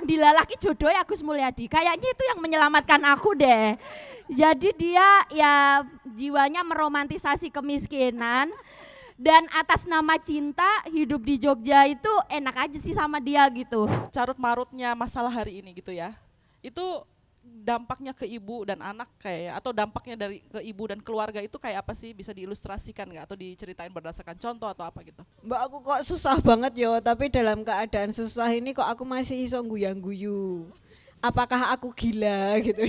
dilalaki jodoh Agus Mulyadi. Kayaknya itu yang menyelamatkan aku deh. Jadi dia ya jiwanya meromantisasi kemiskinan dan atas nama cinta hidup di Jogja itu enak aja sih sama dia gitu. Carut marutnya masalah hari ini gitu ya. Itu dampaknya ke ibu dan anak kayak atau dampaknya dari ke ibu dan keluarga itu kayak apa sih, bisa diilustrasikan nggak atau diceritain berdasarkan contoh atau apa gitu? Mbak aku kok susah banget yo, tapi dalam keadaan susah ini kok aku masih iso guyang-guyu. Apakah aku gila gitu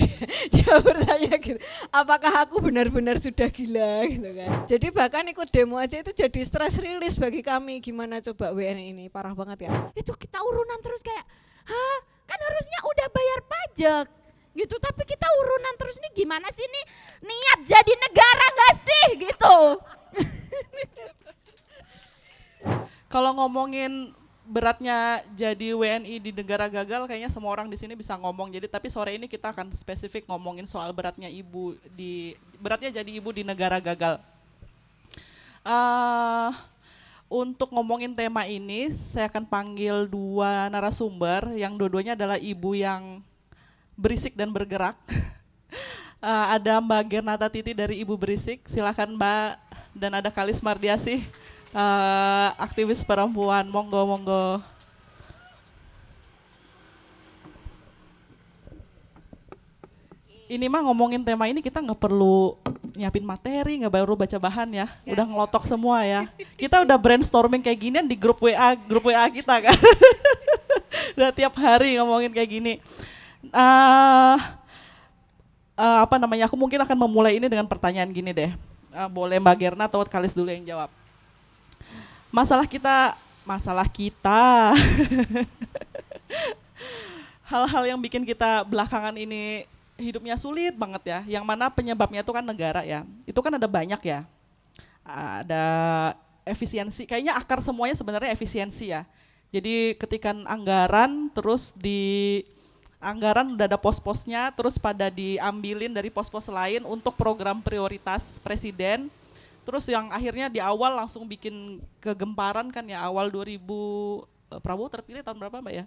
dia bertanya gitu. Apakah aku benar-benar sudah gila gitu kan. Jadi bahkan ikut demo aja itu jadi stress release bagi kami. Gimana coba WN ini parah banget ya. Itu kita urunan terus kayak, hah kan harusnya udah bayar pajak gitu, tapi kita urunan terus nih gimana sih nih niat jadi negara gak sih gitu. Kalau ngomongin beratnya jadi WNI di negara gagal, kayaknya semua orang di sini bisa ngomong. Jadi tapi sore ini kita akan spesifik ngomongin soal beratnya jadi ibu di negara gagal. Untuk ngomongin tema ini, saya akan panggil dua narasumber yang dua-duanya adalah ibu yang berisik dan bergerak. Ada Mbak Gernata Titi dari Ibu Berisik, silakan Mbak, dan ada Kalis Mardiasih, aktivis perempuan, monggo. Ini mah ngomongin tema ini kita nggak perlu nyiapin materi, nggak baru baca bahan ya, udah ngelotok semua ya. Kita udah brainstorming kayak ginian di grup WA kita kan. Udah tiap hari ngomongin kayak gini. Aku mungkin akan memulai ini dengan pertanyaan gini deh. Boleh Mbak Gerna atau Kalis dulu yang jawab. Masalah kita. Hal-hal yang bikin kita belakangan ini hidupnya sulit banget ya. Yang mana penyebabnya itu kan negara ya. Itu kan ada banyak ya. Ada efisiensi, kayaknya akar semuanya sebenarnya efisiensi ya. Jadi ketika anggaran terus anggaran udah ada pos-posnya, terus pada diambilin dari pos-pos lain untuk program prioritas presiden. Terus yang akhirnya di awal langsung bikin kegemparan kan ya, awal 2000, Prabowo terpilih tahun berapa Mbak ya?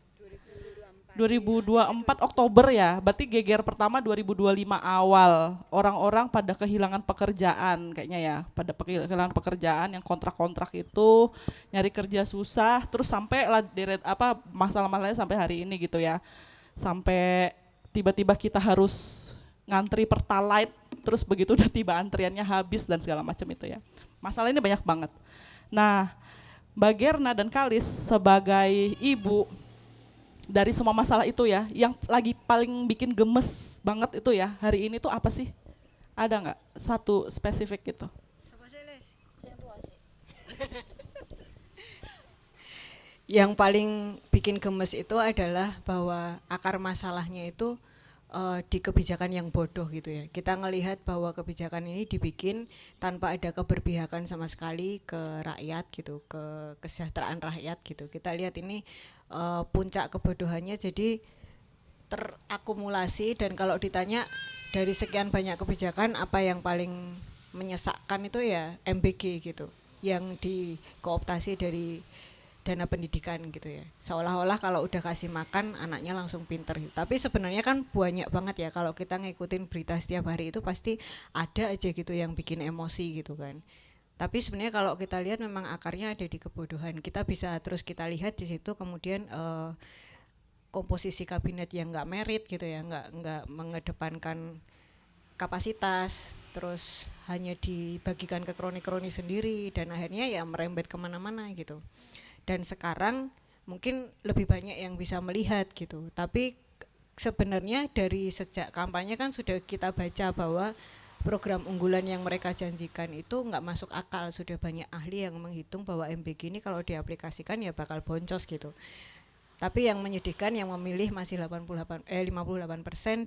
2024 Oktober ya, berarti geger pertama 2025 awal. Orang-orang pada kehilangan pekerjaan kayaknya ya, pada kehilangan pekerjaan yang kontrak-kontrak itu, nyari kerja susah, terus sampai masalah-masalahnya sampai hari ini gitu ya. Sampai tiba-tiba kita harus ngantri Pertalite, terus begitu udah tiba antriannya habis dan segala macam itu ya. Masalah ini banyak banget. Nah, Mbak Gerna dan Kalis sebagai ibu dari semua masalah itu ya, yang lagi paling bikin gemes banget itu ya hari ini tuh apa sih? Ada nggak satu spesifik gitu? Yang paling bikin gemes itu adalah bahwa akar masalahnya itu di kebijakan yang bodoh gitu ya. Kita ngelihat bahwa kebijakan ini dibikin tanpa ada keberpihakan sama sekali ke rakyat gitu, ke kesejahteraan rakyat gitu. Kita lihat ini puncak kebodohannya jadi terakumulasi, dan kalau ditanya dari sekian banyak kebijakan apa yang paling menyesakkan itu ya MBG gitu, yang dikooptasi dari dana pendidikan gitu ya, seolah-olah kalau udah kasih makan anaknya langsung pinter gitu. Tapi sebenarnya kan banyak banget ya, kalau kita ngikutin berita setiap hari itu pasti ada aja gitu yang bikin emosi gitu kan. Tapi sebenarnya kalau kita lihat memang akarnya ada di kebodohan. Kita bisa terus kita lihat di situ kemudian komposisi kabinet yang nggak merit gitu ya, nggak mengedepankan kapasitas, terus hanya dibagikan ke kroni-kroni sendiri, dan akhirnya ya merembet kemana-mana gitu. Dan sekarang mungkin lebih banyak yang bisa melihat gitu, tapi sebenarnya dari sejak kampanye kan sudah kita baca bahwa program unggulan yang mereka janjikan itu nggak masuk akal. Sudah banyak ahli yang menghitung bahwa MBG ini kalau diaplikasikan ya bakal boncos gitu. Tapi yang menyedihkan yang memilih masih 58%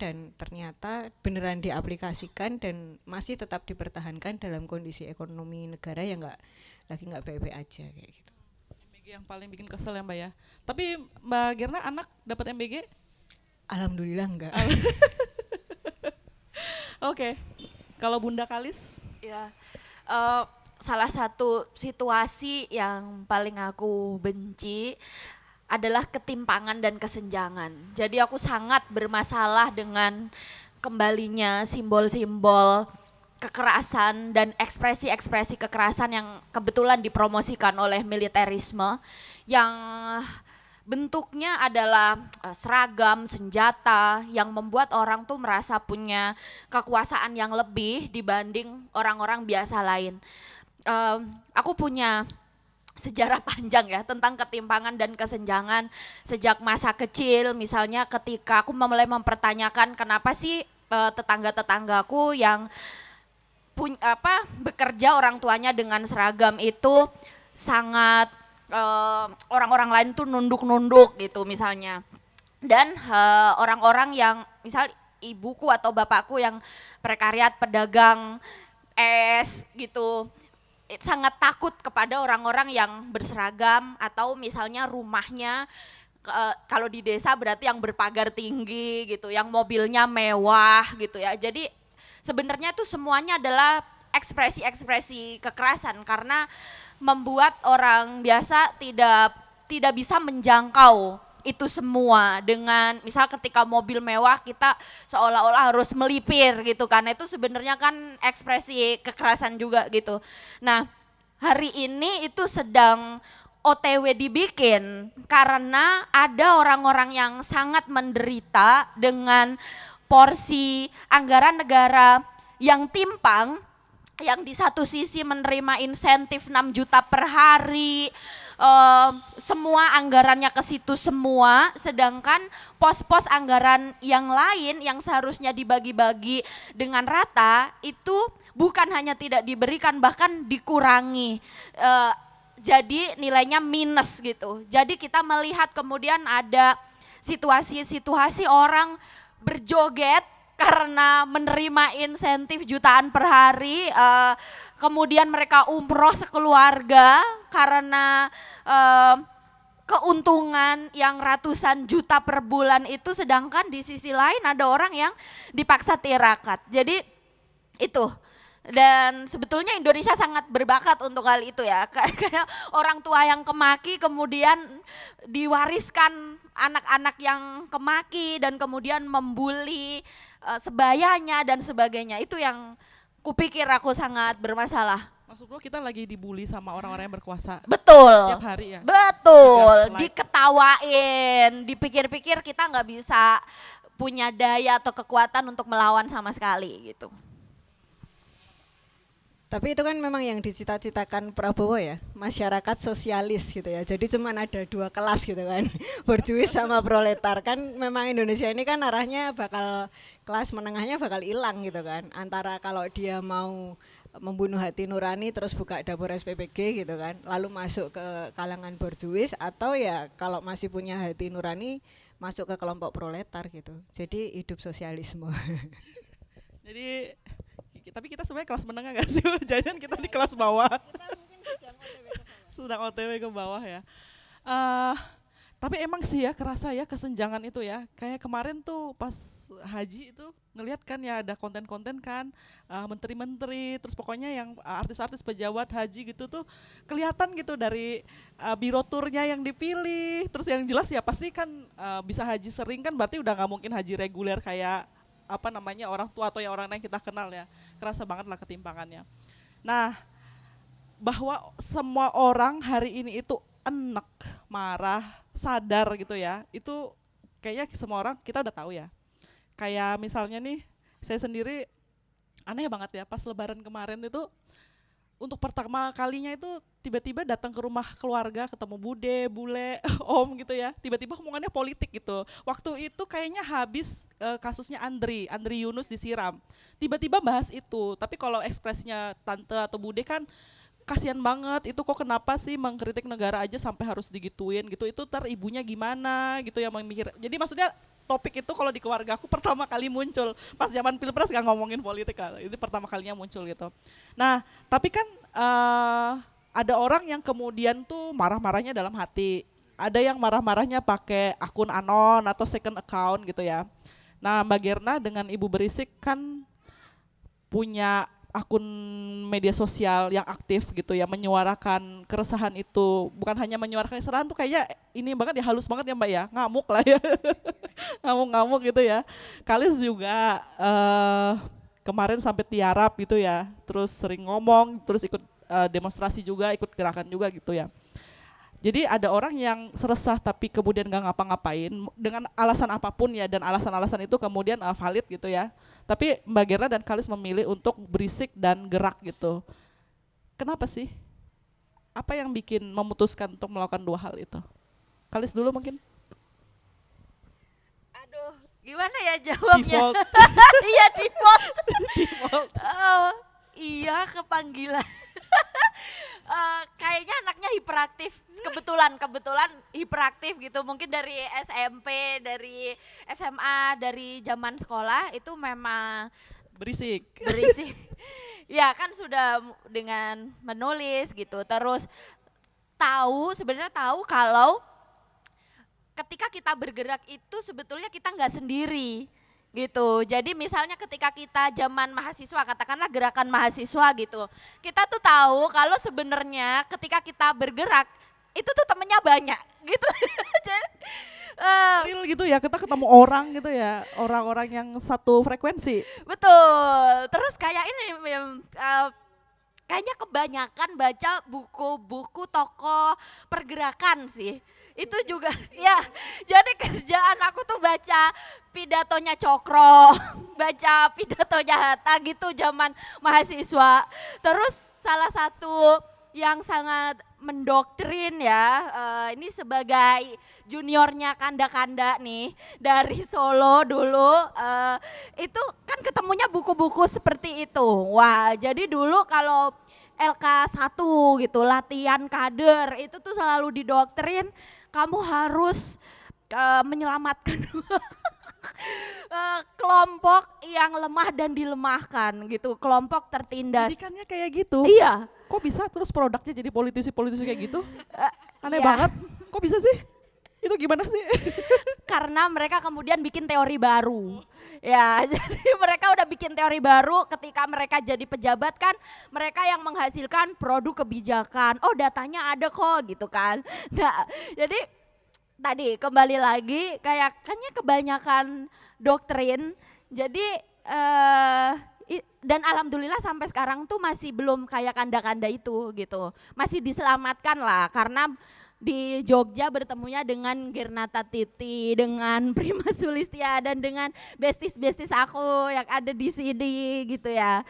dan ternyata beneran diaplikasikan dan masih tetap dipertahankan dalam kondisi ekonomi negara yang lagi nggak baik-baik aja kayak gitu. MBG yang paling bikin kesel ya Mbak ya. Tapi Mbak Gerna anak dapat MBG? Alhamdulillah enggak. Oke. Kalau Bunda Kalis? Ya, salah satu situasi yang paling aku benci adalah ketimpangan dan kesenjangan. Jadi aku sangat bermasalah dengan kembalinya simbol-simbol kekerasan dan ekspresi-ekspresi kekerasan yang kebetulan dipromosikan oleh militerisme yang bentuknya adalah seragam, senjata yang membuat orang tuh merasa punya kekuasaan yang lebih dibanding orang-orang biasa lain. Aku punya sejarah panjang ya tentang ketimpangan dan kesenjangan sejak masa kecil, misalnya ketika aku mulai mempertanyakan kenapa sih tetangga-tetanggaku yang bekerja orang tuanya dengan seragam itu sangat orang-orang lain tuh nunduk-nunduk gitu misalnya. Dan orang-orang yang misal ibuku atau bapakku yang prekariat pedagang es gitu sangat takut kepada orang-orang yang berseragam atau misalnya rumahnya kalau di desa berarti yang berpagar tinggi gitu, yang mobilnya mewah gitu ya. Jadi sebenarnya itu semuanya adalah ekspresi-ekspresi kekerasan karena membuat orang biasa tidak bisa menjangkau itu semua dengan misal ketika mobil mewah kita seolah-olah harus melipir gitu kan, itu sebenarnya kan ekspresi kekerasan juga gitu. Nah hari ini itu sedang OTW dibikin karena ada orang-orang yang sangat menderita dengan porsi anggaran negara yang timpang, yang di satu sisi menerima insentif 6 juta per hari, semua anggarannya ke situ semua, sedangkan pos-pos anggaran yang lain yang seharusnya dibagi-bagi dengan rata itu bukan hanya tidak diberikan, bahkan dikurangi. Jadi nilainya minus gitu. Jadi kita melihat kemudian ada situasi-situasi orang berjoget karena menerima insentif jutaan per hari, kemudian mereka umroh sekeluarga karena keuntungan yang ratusan juta per bulan itu, sedangkan di sisi lain ada orang yang dipaksa tirakat. Jadi itu. Dan sebetulnya Indonesia sangat berbakat untuk hal itu ya. Kayak orang tua yang kemaki kemudian diwariskan anak-anak yang kemaki dan kemudian membuli sebayanya dan sebagainya. Itu yang kupikir aku sangat bermasalah. Maksud lo kita lagi dibully sama orang-orang yang berkuasa Betul. tiap hari ya? Betul, diketawain, dipikir-pikir kita nggak bisa punya daya atau kekuatan untuk melawan sama sekali gitu. Tapi itu kan memang yang dicita-citakan Prabowo ya, masyarakat sosialis gitu ya. Jadi cuman ada 2 kelas gitu kan, borjuis sama proletar. Kan memang Indonesia ini kan arahnya bakal kelas menengahnya bakal hilang gitu kan. Antara kalau dia mau membunuh hati nurani terus buka dapur SPBG gitu kan, lalu masuk ke kalangan borjuis, atau ya kalau masih punya hati nurani masuk ke kelompok proletar gitu. Jadi hidup sosialisme. Jadi tapi kita sebenarnya kelas menengah gak sih? Jangan kita di kelas bawah. Kita mungkin sedang OTW ke bawah ya. Tapi emang sih ya kerasa ya kesenjangan itu ya. Kayak kemarin tuh pas haji itu ngelihat kan ya ada konten-konten kan menteri-menteri, terus pokoknya yang artis-artis pejabat haji gitu tuh kelihatan gitu dari biro turnya yang dipilih. Terus yang jelas ya pasti kan bisa haji sering kan, berarti udah nggak mungkin haji reguler kayak apa namanya orang tua atau yang orang yang kita kenal ya. Kerasa banget lah ketimpangannya. Nah, bahwa semua orang hari ini itu enek, marah, sadar gitu ya, itu kayaknya semua orang kita udah tahu ya. Kayak misalnya nih, saya sendiri aneh banget ya, pas lebaran kemarin itu untuk pertama kalinya itu tiba-tiba datang ke rumah keluarga, ketemu bude, bule, om gitu ya, tiba-tiba omongannya politik gitu. Waktu itu kayaknya habis kasusnya Andri Yunus disiram, tiba-tiba bahas itu. Tapi kalau ekspresinya tante atau bude kan kasihan banget, itu kok kenapa sih mengkritik negara aja sampai harus digituin gitu, itu ntar ibunya gimana gitu ya memikir. Jadi maksudnya topik itu kalau di keluarga aku pertama kali muncul pas zaman pilpres, gak ngomongin politik kan, ini pertama kalinya muncul gitu. Nah tapi kan ada orang yang kemudian tuh marah-marahnya dalam hati, ada yang marah-marahnya pakai akun anon atau second account gitu ya. Nah Mbak Gerna dengan Ibu Berisik kan punya akun media sosial yang aktif gitu ya, menyuarakan keresahan itu. Bukan hanya menyuarakan keresahan tuh kayaknya ini banget ya, halus banget ya Mbak ya, ngamuk lah ya. Ngamuk-ngamuk gitu ya. Kalis juga kemarin sampai tiarap gitu ya, terus sering ngomong, terus ikut demonstrasi juga, ikut gerakan juga gitu ya. Jadi ada orang yang seresah tapi kemudian gak ngapa-ngapain dengan alasan apapun ya, dan alasan-alasan itu kemudian valid gitu ya. Tapi Mbak Gerna dan Kalis memilih untuk berisik dan gerak gitu. Kenapa sih? Apa yang bikin memutuskan untuk melakukan dua hal itu? Kalis dulu mungkin. Aduh, gimana ya jawabnya? Default. Iya default. Default. Oh, iya kepanggilan. Kayaknya anaknya hiperaktif, kebetulan hiperaktif gitu, mungkin dari SMP, dari SMA, dari zaman sekolah itu memang Berisik. Ya kan sudah dengan menulis gitu, terus sebenarnya tahu kalau ketika kita bergerak itu sebetulnya kita nggak sendiri gitu. Jadi misalnya ketika kita zaman mahasiswa, katakanlah gerakan mahasiswa gitu, kita tuh tahu kalau sebenarnya ketika kita bergerak itu tuh temennya banyak gitu. Jadi, Real gitu ya, kita ketemu orang gitu ya, orang-orang yang satu frekuensi. betul. Terus kayak ini kayaknya kebanyakan baca buku-buku tokoh pergerakan sih. Itu juga ya, jadi kerjaan aku tuh baca pidatonya Cokro, baca pidatonya Hatta gitu zaman mahasiswa. Terus salah satu yang sangat mendoktrin ya, ini sebagai juniornya Kanda-Kanda nih dari Solo dulu, itu kan ketemunya buku-buku seperti itu. Wah, jadi dulu kalau LK1 gitu, latihan kader, itu tuh selalu didoktrin kamu harus menyelamatkan kelompok yang lemah dan dilemahkan gitu, kelompok tertindas. Pendidikannya kayak gitu. Iya. Kok bisa terus produknya jadi politisi-politisi kayak gitu? Aneh iya. banget. Kok bisa sih? Itu gimana sih? Karena mereka kemudian bikin teori baru. Ya, jadi mereka udah bikin teori baru, ketika mereka jadi pejabat kan mereka yang menghasilkan produk kebijakan. Oh, datanya ada kok gitu kan. Nah, jadi tadi kembali lagi kayaknya kebanyakan doktrin. Jadi dan alhamdulillah sampai sekarang tuh masih belum kayak Kanda-Kanda itu gitu. Masih diselamatkan lah karena di Jogja bertemunya dengan Gernata Titi, dengan Prima Sulistia, dan dengan besties-besties aku yang ada di sini gitu ya.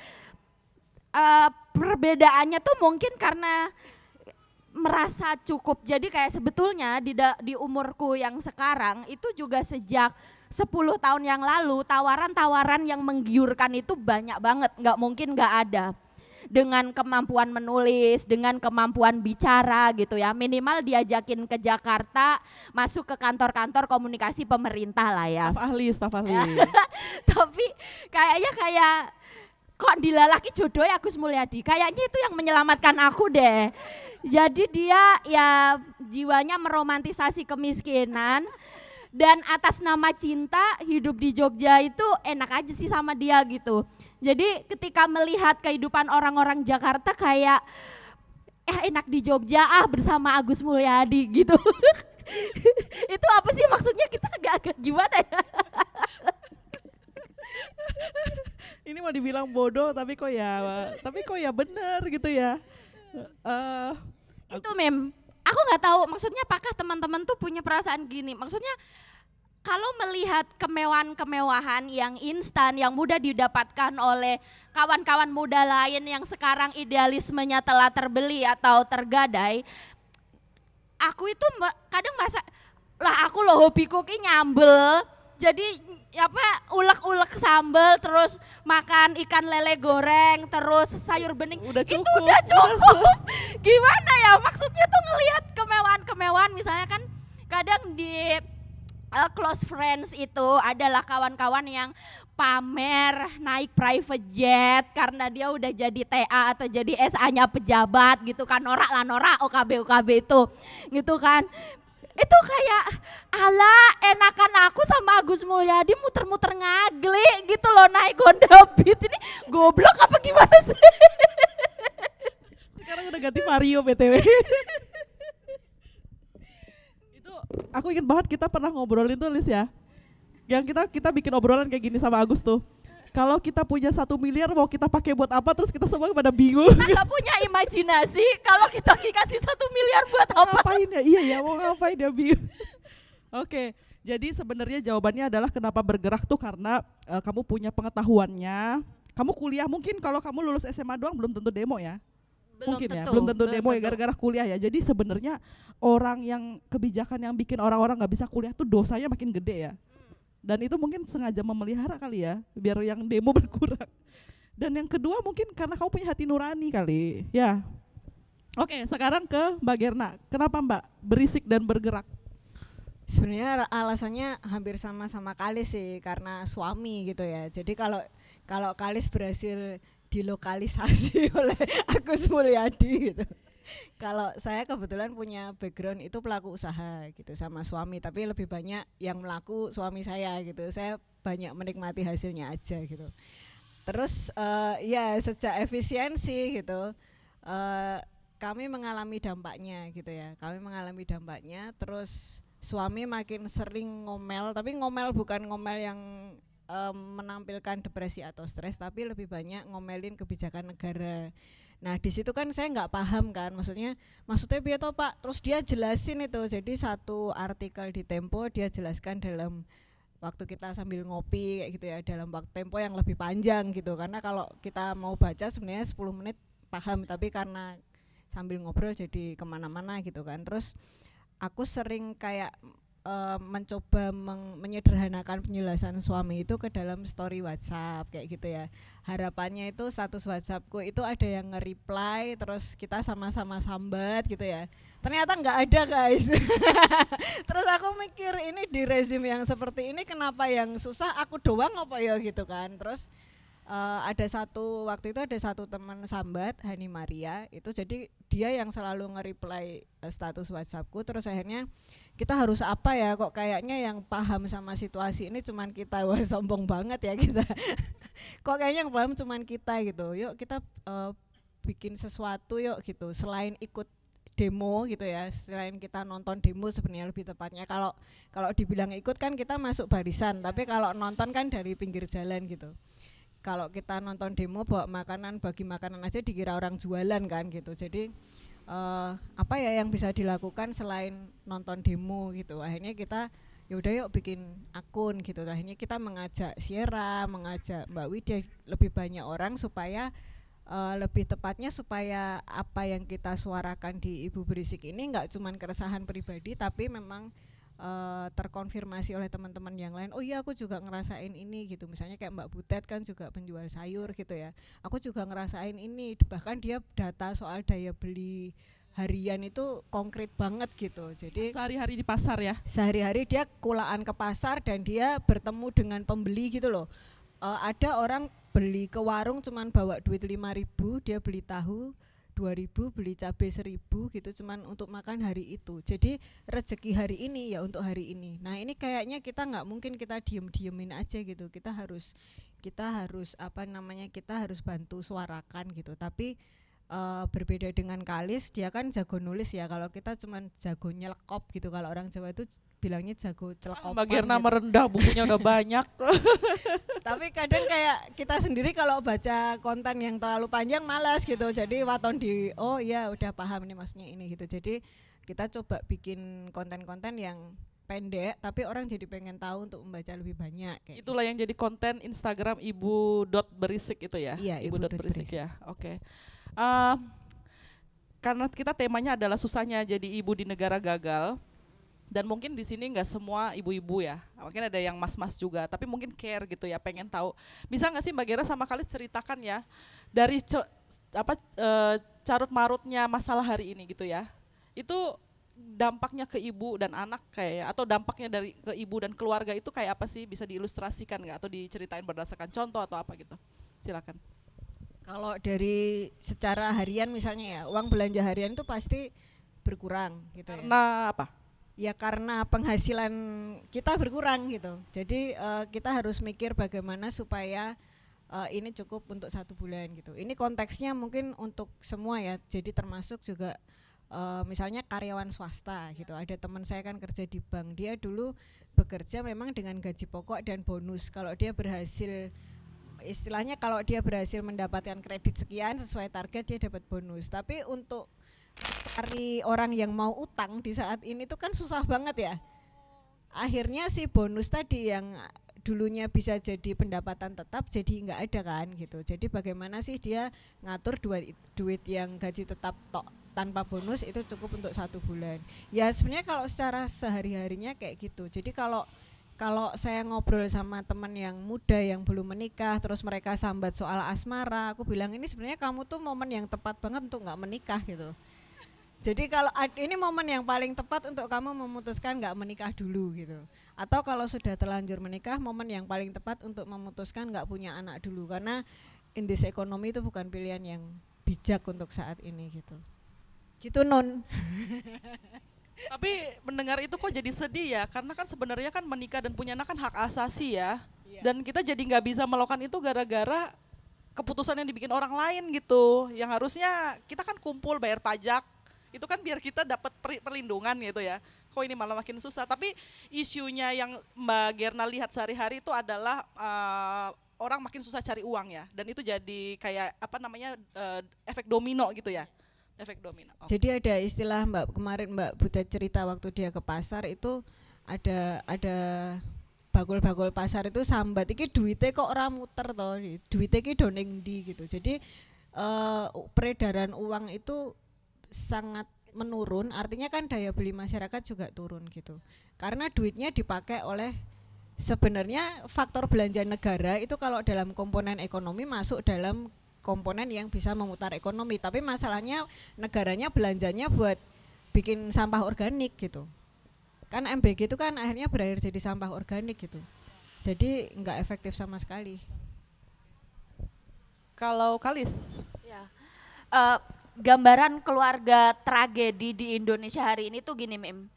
Perbedaannya tuh mungkin karena merasa cukup, jadi kayak sebetulnya di umurku yang sekarang itu juga sejak 10 tahun yang lalu tawaran-tawaran yang menggiurkan itu banyak banget, nggak mungkin nggak ada. Dengan kemampuan menulis, dengan kemampuan bicara gitu ya, minimal diajakin ke Jakarta, masuk ke kantor-kantor komunikasi pemerintah lah ya. Staf ahli. Tapi kayaknya kok dilalaki jodoh ya Agus Mulyadi, kayaknya itu yang menyelamatkan aku deh. Jadi dia ya jiwanya meromantisasi kemiskinan, dan atas nama cinta hidup di Jogja itu enak aja sih sama dia gitu. Jadi ketika melihat kehidupan orang-orang Jakarta kayak enak di Jogja bersama Agus Mulyadi gitu. Itu apa sih maksudnya, kita agak-agak gimana ya? Ini mau dibilang bodoh tapi kok ya bener gitu ya. Itu mem, aku nggak tahu maksudnya apakah teman-teman tuh punya perasaan gini. Maksudnya kalau melihat kemewahan-kemewahan yang instan, yang mudah didapatkan oleh kawan-kawan muda lain yang sekarang idealismenya telah terbeli atau tergadai, aku itu kadang merasa, lah aku loh hobiku ki nyambel, jadi ulek-ulek sambel, terus makan ikan lele goreng, terus sayur bening, Udah itu cukup. udah cukup. Gimana ya maksudnya tuh ngelihat kemewahan-kemewahan, misalnya kan kadang di close friends itu adalah kawan-kawan yang pamer naik private jet karena dia udah jadi TA atau jadi SA-nya pejabat gitu kan, norak OKB itu gitu kan. Itu kayak ala enakan aku sama Agus Agus Mulyadi muter-muter ngaglik gitu loh naik Honda Beat. Ini goblok apa gimana sih? Sekarang udah ganti Vario BTW. Itu aku ingat banget kita pernah ngobrolin tuh Lis ya. Yang kita bikin obrolan kayak gini sama Agus tuh. Kalau kita punya 1 miliar mau kita pakai buat apa, terus kita semua pada bingung. Kita gak punya imajinasi kalau kita dikasih 1 miliar buat apa? Ngapain ya? Iya ya, mau ngapain ya bingung. Oke, jadi sebenarnya jawabannya adalah kenapa bergerak tuh karena kamu punya pengetahuannya. Kamu kuliah, mungkin kalau kamu lulus SMA doang belum tentu demo ya. Mungkin ya, belum tentu demo ya gara-gara kuliah ya. Jadi sebenarnya orang yang kebijakan yang bikin orang-orang nggak bisa kuliah tuh dosanya makin gede ya. Dan itu mungkin sengaja memelihara kali ya, biar yang demo berkurang. Dan yang kedua mungkin karena kamu punya hati nurani kali, ya. Oke, sekarang ke Mbak Gerna. Kenapa Mbak berisik dan bergerak? Sebenarnya alasannya hampir sama-sama Kalis sih, karena suami gitu ya. Jadi kalau Kalis berhasil dilokalisasi oleh Agus Mulyadi gitu. Kalau saya kebetulan punya background itu pelaku usaha gitu sama suami, tapi lebih banyak yang melaku suami saya gitu. Saya banyak menikmati hasilnya aja gitu. Terus ya sejak efisiensi gitu kami mengalami dampaknya gitu ya. Kami mengalami dampaknya, terus suami makin sering ngomel, tapi ngomel bukan ngomel yang menampilkan depresi atau stres, tapi lebih banyak ngomelin kebijakan negara. Nah di situ kan saya nggak paham kan, maksudnya biar toh Pak, terus dia jelasin itu. Jadi satu artikel di Tempo dia jelaskan dalam waktu kita sambil ngopi kayak gitu ya, dalam waktu tempo yang lebih panjang gitu. Karena kalau kita mau baca sebenarnya 10 menit paham, tapi karena sambil ngobrol jadi kemana-mana gitu kan. Terus aku sering kayak mencoba menyederhanakan penjelasan suami itu ke dalam story WhatsApp kayak gitu ya. Harapannya itu status WhatsAppku itu ada yang nge-reply, terus kita sama-sama sambat gitu ya. Ternyata nggak ada guys. Terus aku mikir ini di rezim yang seperti ini kenapa yang susah aku doang apa ya gitu kan. Terus waktu itu ada satu teman sambat, Hani Maria itu, jadi dia yang selalu nge-reply status WhatsAppku. Terus akhirnya kita harus apa ya, kok kayaknya yang paham sama situasi ini cuman kita. Wah sombong banget ya kita. Kok kayaknya yang paham cuman kita gitu. Yuk kita bikin sesuatu yuk gitu, selain ikut demo gitu ya, selain kita nonton demo sebenarnya lebih tepatnya. Kalau dibilang ikut kan kita masuk barisan, tapi kalau nonton kan dari pinggir jalan gitu. Kalau kita nonton demo bawa makanan, bagi makanan aja dikira orang jualan kan gitu. Jadi apa ya yang bisa dilakukan selain nonton demo gitu. Akhirnya kita yaudah yuk bikin akun gitu. Akhirnya kita mengajak Sierra, mengajak Mbak Widya, lebih banyak orang supaya lebih tepatnya supaya apa yang kita suarakan di Ibu Berisik ini enggak cuman keresahan pribadi, tapi memang terkonfirmasi oleh teman-teman yang lain. Oh iya aku juga ngerasain ini gitu. Misalnya kayak Mbak Butet kan juga penjual sayur gitu ya. Aku juga ngerasain ini. Bahkan dia data soal daya beli harian itu konkret banget gitu. Jadi sehari-hari di pasar ya. Sehari-hari dia kulaan ke pasar dan dia bertemu dengan pembeli gitu loh. Ada orang beli ke warung cuman bawa duit 5.000, dia beli tahu 2.000, beli cabai 1.000 gitu cuman untuk makan hari itu. Jadi rezeki hari ini ya untuk hari ini. Nah ini kayaknya kita nggak mungkin kita diemin aja gitu. Kita harus apa namanya, kita harus bantu suarakan gitu. Tapi berbeda dengan Kalis, dia kan jago nulis ya. Kalau kita cuman jago nyelekop gitu. Kalau orang Jawa itu bilangnya jago celekopan. Mbak Gerna gitu. merendah, bukunya udah banyak. Tapi kadang kayak kita sendiri kalau baca konten yang terlalu panjang malas gitu. Jadi waton oh ya udah paham nih maksudnya ini gitu. Jadi kita coba bikin konten-konten yang pendek tapi orang jadi pengen tahu untuk membaca lebih banyak kayak Itulah yang jadi konten Instagram ibu.berisik itu ya. Iya, ibu.berisik ya. Oke. Karena kita temanya adalah susahnya jadi ibu di negara gagal. Dan mungkin di sini nggak semua ibu-ibu ya, mungkin ada yang mas-mas juga, tapi mungkin care gitu ya, pengen tahu. Bisa nggak sih Mbak Gera sama Kalis ceritakan ya dari carut marutnya masalah hari ini gitu ya, itu dampaknya ke ibu dan anak kayak, atau dampaknya dari ke ibu dan keluarga itu kayak apa sih, bisa diilustrasikan nggak atau diceritain berdasarkan contoh atau apa gitu? Silakan. Kalau dari secara harian misalnya ya, uang belanja harian itu pasti berkurang gitu ya. Karena apa? Ya karena penghasilan kita berkurang gitu. Jadi kita harus mikir bagaimana supaya ini cukup untuk 1 bulan gitu. Ini konteksnya mungkin untuk semua ya. Jadi termasuk juga misalnya karyawan swasta gitu. Ada teman saya kan kerja di bank. Dia dulu bekerja memang dengan gaji pokok dan bonus. Kalau dia berhasil, istilahnya kalau dia berhasil mendapatkan kredit sekian sesuai target, dia dapat bonus. Tapi untuk cari orang yang mau utang di saat ini tuh kan susah banget ya. Akhirnya si bonus tadi yang dulunya bisa jadi pendapatan tetap jadi nggak ada kan gitu. Jadi bagaimana sih dia ngatur duit yang gaji tetap tok tanpa bonus itu cukup untuk 1 bulan. Ya sebenarnya kalau secara sehari-harinya kayak gitu. Jadi kalau saya ngobrol sama teman yang muda yang belum menikah, terus mereka sambat soal asmara, aku bilang ini sebenarnya kamu tuh momen yang tepat banget untuk nggak menikah gitu. Jadi kalau ini momen yang paling tepat untuk kamu memutuskan nggak menikah dulu gitu. Atau kalau sudah terlanjur menikah, momen yang paling tepat untuk memutuskan nggak punya anak dulu. Karena in this economy itu bukan pilihan yang bijak untuk saat ini gitu. Gitu Non. Tapi mendengar itu kok jadi sedih ya, karena kan sebenarnya kan menikah dan punya anak kan hak asasi ya. Dan kita jadi nggak bisa melakukan itu gara-gara keputusan yang dibikin orang lain gitu. Yang harusnya kita kan kumpul bayar pajak, itu kan biar kita dapat perlindungan gitu ya. Kok ini malah makin susah. Tapi isunya yang Mbak Gerna lihat sehari-hari itu adalah orang makin susah cari uang ya. Dan itu jadi kayak efek domino gitu ya. Efek domino. Oh. Jadi ada istilah kemarin Mbak Buta cerita waktu dia ke pasar itu ada bakul-bakul pasar itu sambat iki duitnya kok ora muter toh. Duitnya iki do ning ndi gitu. Jadi peredaran uang itu sangat menurun, artinya kan daya beli masyarakat juga turun gitu. Karena duitnya dipakai oleh, sebenarnya faktor belanja negara itu kalau dalam komponen ekonomi masuk dalam komponen yang bisa memutar ekonomi, tapi masalahnya negaranya belanjanya buat bikin sampah organik gitu. Kan MBG itu kan akhirnya berakhir jadi sampah organik gitu. Jadi nggak efektif sama sekali. Kalau Kalis? Ya. Gambaran keluarga tragedi di Indonesia hari ini tuh gini Mim.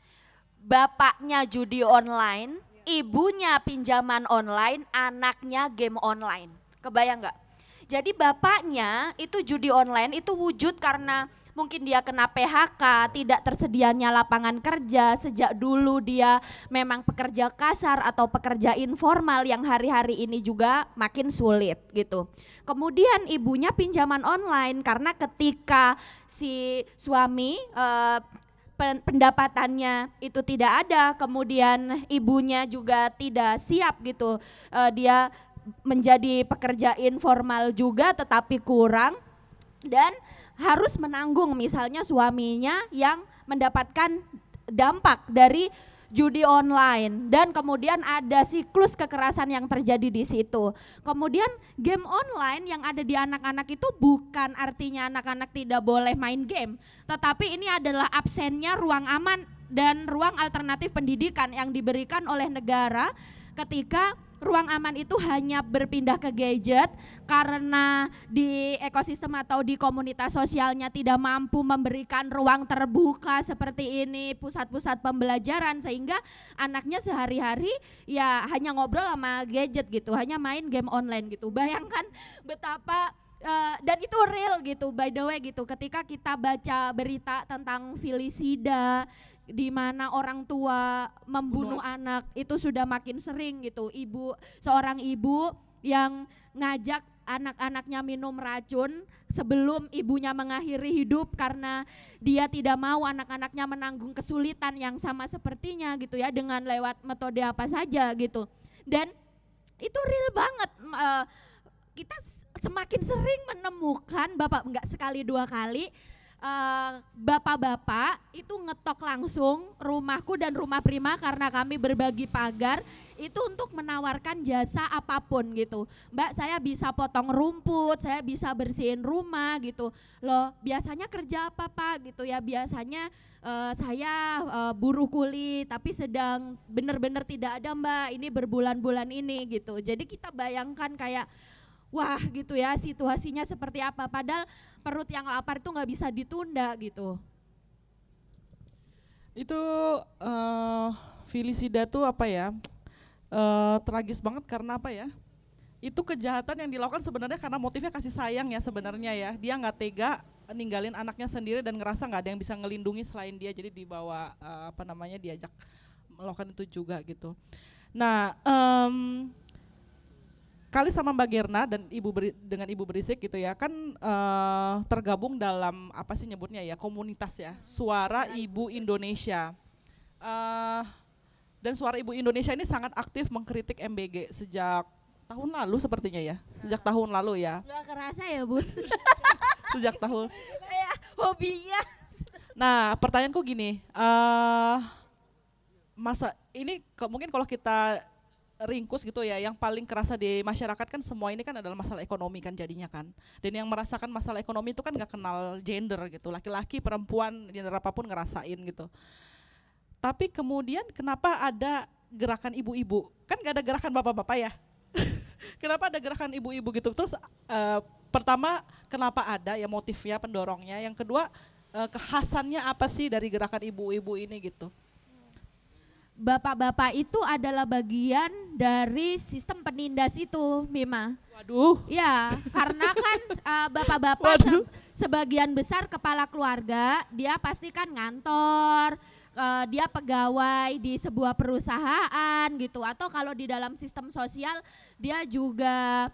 Bapaknya judi online, ibunya pinjaman online, anaknya game online. Kebayang nggak? Jadi bapaknya itu judi online itu wujud karena mungkin dia kena PHK, tidak tersedianya lapangan kerja, sejak dulu dia memang pekerja kasar atau pekerja informal yang hari-hari ini juga makin sulit gitu. Kemudian ibunya pinjaman online karena ketika si suami pendapatannya itu tidak ada, kemudian ibunya juga tidak siap gitu, dia menjadi pekerja informal juga tetapi kurang dan harus menanggung misalnya suaminya yang mendapatkan dampak dari judi online dan kemudian ada siklus kekerasan yang terjadi di situ. Kemudian game online yang ada di anak-anak itu bukan artinya anak-anak tidak boleh main game, tetapi ini adalah absennya ruang aman dan ruang alternatif pendidikan yang diberikan oleh negara ketika ruang aman itu hanya berpindah ke gadget karena di ekosistem atau di komunitas sosialnya tidak mampu memberikan ruang terbuka seperti ini, pusat-pusat pembelajaran, sehingga anaknya sehari-hari ya hanya ngobrol sama gadget gitu, hanya main game online gitu. Bayangkan betapa dan itu real gitu, by the way gitu, ketika kita baca berita tentang filisida di mana orang tua membunuh anak itu sudah makin sering gitu. Seorang ibu yang ngajak anak-anaknya minum racun sebelum ibunya mengakhiri hidup karena dia tidak mau anak-anaknya menanggung kesulitan yang sama sepertinya gitu ya, dengan lewat metode apa saja gitu. Dan itu real banget, kita semakin sering menemukan enggak sekali dua kali bapak-bapak itu ngetok langsung rumahku dan rumah Prima karena kami berbagi pagar itu untuk menawarkan jasa apapun gitu. Mbak, saya bisa potong rumput, saya bisa bersihin rumah gitu. Loh, biasanya kerja apa Pak gitu ya? Biasanya saya buruh kuli tapi sedang benar-benar tidak ada Mbak, ini berbulan-bulan ini gitu. Jadi kita bayangkan kayak wah gitu ya, situasinya seperti apa, padahal perut yang lapar itu nggak bisa ditunda gitu. Itu filisida tuh apa ya? Tragis banget karena apa ya? Itu kejahatan yang dilakukan sebenarnya karena motifnya kasih sayang ya sebenarnya ya. Dia nggak tega ninggalin anaknya sendiri dan ngerasa nggak ada yang bisa ngelindungi selain dia, jadi dibawa diajak melakukan itu juga gitu. Nah, Kali sama Mbak Gerna dan dengan Ibu Berisik gitu ya kan tergabung dalam apa sih nyebutnya ya, komunitas ya, Suara Ibu Indonesia. Dan Suara Ibu Indonesia ini sangat aktif mengkritik MBG sejak tahun lalu sepertinya ya, sejak tahun lalu ya. Nggak kerasa ya Bun, Sejak tahun. kayak hobinya. Nah pertanyaanku gini, masa ini mungkin kalau kita ringkus gitu ya, yang paling kerasa di masyarakat kan semua ini kan adalah masalah ekonomi kan jadinya kan, dan yang merasakan masalah ekonomi itu kan gak kenal gender gitu, laki-laki, perempuan, gender apapun ngerasain gitu. Tapi kemudian kenapa ada gerakan ibu-ibu, kan gak ada gerakan bapak-bapak ya. Kenapa ada gerakan ibu-ibu gitu? Terus pertama kenapa ada ya motifnya, pendorongnya, yang kedua kekhasannya apa sih dari gerakan ibu-ibu ini gitu. Bapak-bapak itu adalah bagian dari sistem penindas itu, Mima. Waduh. Ya, karena kan bapak-bapak sebagian besar kepala keluarga, dia pasti kan ngantor, dia pegawai di sebuah perusahaan gitu, atau kalau di dalam sistem sosial dia juga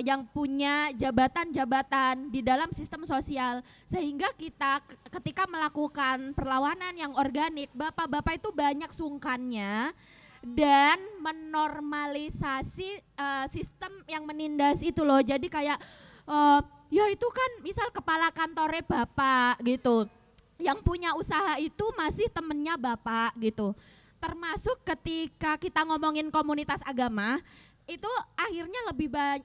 yang punya jabatan-jabatan di dalam sistem sosial, sehingga kita ketika melakukan perlawanan yang organik, bapak-bapak itu banyak sungkannya dan menormalisasi sistem yang menindas itu loh. Jadi kayak ya itu kan misal kepala kantornya bapak gitu, yang punya usaha itu masih temennya bapak gitu. Termasuk ketika kita ngomongin komunitas agama, itu akhirnya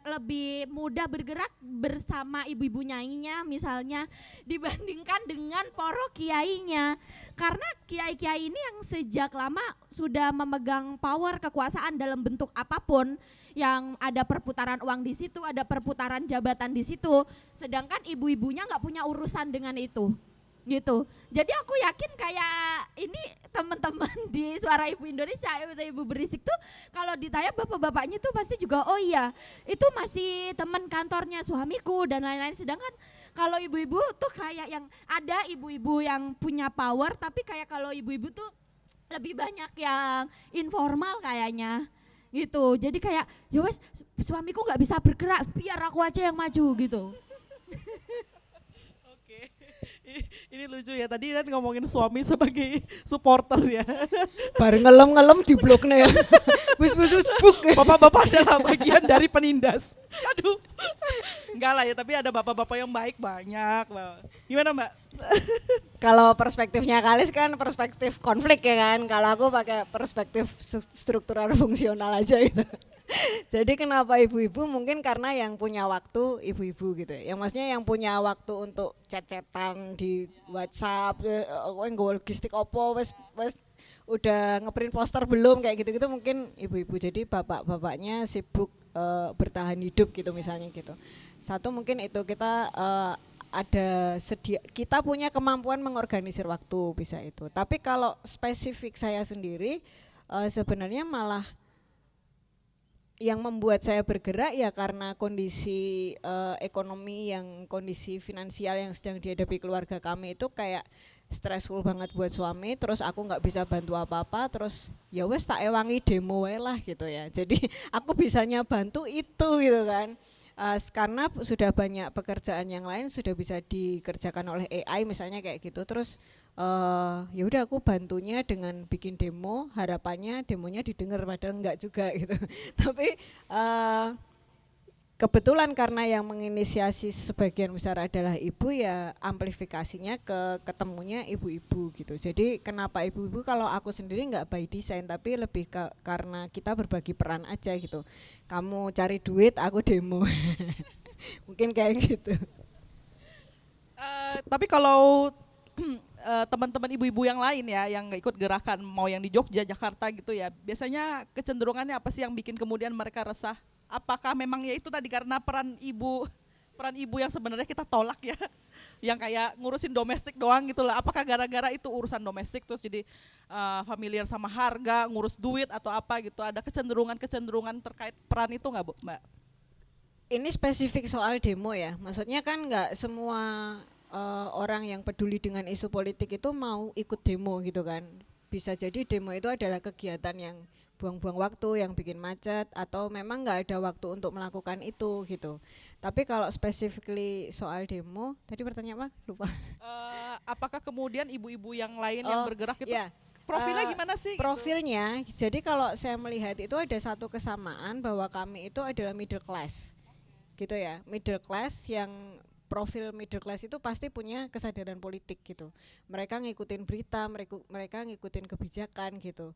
lebih mudah bergerak bersama ibu-ibu nyainya misalnya dibandingkan dengan poro kiainya, karena kiai-kiai ini yang sejak lama sudah memegang power kekuasaan dalam bentuk apapun, yang ada perputaran uang di situ, ada perputaran jabatan di situ, sedangkan ibu-ibunya nggak punya urusan dengan itu gitu. Jadi aku yakin kayak ini teman-teman di Suara Ibu Indonesia, Ibu Berisik tuh kalau ditanya bapak-bapaknya tuh pasti juga oh iya itu masih teman kantornya suamiku dan lain-lain. Sedangkan kalau ibu-ibu tuh kayak yang ada ibu-ibu yang punya power, tapi kayak kalau ibu-ibu tuh lebih banyak yang informal kayaknya gitu. Jadi kayak ya wes suamiku nggak bisa bergerak, biar aku aja yang maju gitu. Ini lucu ya, tadi kan ngomongin suami sebagai supporter ya. Bareng ngelem-ngelem di bloknya ya. Wis buk. Bapak-bapak adalah bagian dari penindas. Aduh. Enggak lah ya, tapi ada bapak-bapak yang baik banyak. Gimana Mbak? Kalau perspektifnya Kalis kan perspektif konflik ya kan. Kalau aku pakai perspektif struktural fungsional aja gitu. Jadi kenapa ibu-ibu, mungkin karena yang punya waktu ibu-ibu gitu. Yang maksudnya yang punya waktu untuk chat-chatan di WhatsApp, logistik opo, wes udah ngeprint poster belum, kayak gitu-gitu mungkin ibu-ibu. Jadi bapak-bapaknya sibuk bertahan hidup gitu misalnya gitu. Satu mungkin itu kita kita punya kemampuan mengorganisir waktu, bisa itu. Tapi kalau spesifik saya sendiri sebenarnya malah yang membuat saya bergerak ya karena kondisi ekonomi, yang kondisi finansial yang sedang dihadapi keluarga kami itu kayak stressful banget buat suami. Terus aku nggak bisa bantu apa-apa, terus ya wes tak ewangi demo lah gitu ya. Jadi aku bisanya bantu itu gitu kan. Karena sudah banyak pekerjaan yang lain sudah bisa dikerjakan oleh AI misalnya kayak gitu. Terus ya udah aku bantunya dengan bikin demo, harapannya demonya didengar, padahal enggak juga gitu. Tapi kebetulan karena yang menginisiasi sebagian besar adalah ibu, ya amplifikasinya ketemunya ibu-ibu gitu. Jadi kenapa ibu-ibu, kalau aku sendiri enggak by design, tapi lebih karena kita berbagi peran aja gitu. Kamu cari duit, aku demo. Mungkin kayak gitu. Tapi kalau teman-teman ibu-ibu yang lain ya yang nggak ikut gerakan, mau yang di Jogja, Jakarta gitu ya, biasanya kecenderungannya apa sih yang bikin kemudian mereka resah? Apakah memang ya itu tadi karena peran ibu peran ibu yang sebenarnya kita tolak ya, yang kayak ngurusin domestik doang gitu lah. Apakah gara-gara itu urusan domestik terus jadi familiar sama harga, ngurus duit atau apa gitu? Ada kecenderungan terkait peran itu nggak Bu, Mbak? Ini spesifik soal demo ya, maksudnya kan nggak semua orang yang peduli dengan isu politik itu mau ikut demo gitu kan. Bisa jadi demo itu adalah kegiatan yang buang-buang waktu, yang bikin macet, atau memang nggak ada waktu untuk melakukan itu gitu. Tapi kalau specifically soal demo, tadi pertanyaan apa? Lupa. Apakah kemudian ibu-ibu yang lain yang bergerak itu Iya. profilnya gimana sih? Gitu? Profilnya, jadi kalau saya melihat itu ada satu kesamaan bahwa kami itu adalah middle class, gitu ya. Middle class yang profil middle class itu pasti punya kesadaran politik gitu. Mereka ngikutin berita, mereka ngikutin kebijakan gitu.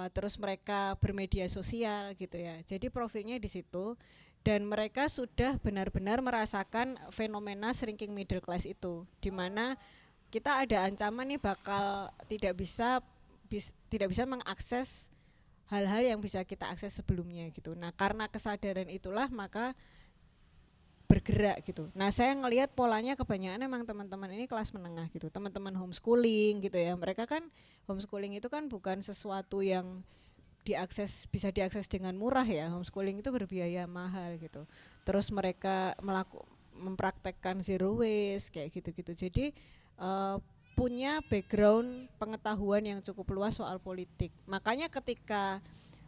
Terus mereka bermedia sosial gitu ya. Jadi profilnya di situ dan mereka sudah benar-benar merasakan fenomena shrinking middle class itu, di mana kita ada ancaman nih bakal tidak bisa mengakses hal-hal yang bisa kita akses sebelumnya gitu. Nah, karena kesadaran itulah maka bergerak gitu. Nah, saya ngelihat polanya kebanyakan emang teman-teman ini kelas menengah gitu. Teman-teman homeschooling gitu ya. Mereka kan homeschooling itu kan bukan sesuatu yang bisa diakses dengan murah ya. Homeschooling itu berbiaya mahal gitu. Terus mereka mempraktekkan zero waste kayak gitu-gitu. Jadi punya background pengetahuan yang cukup luas soal politik. Makanya ketika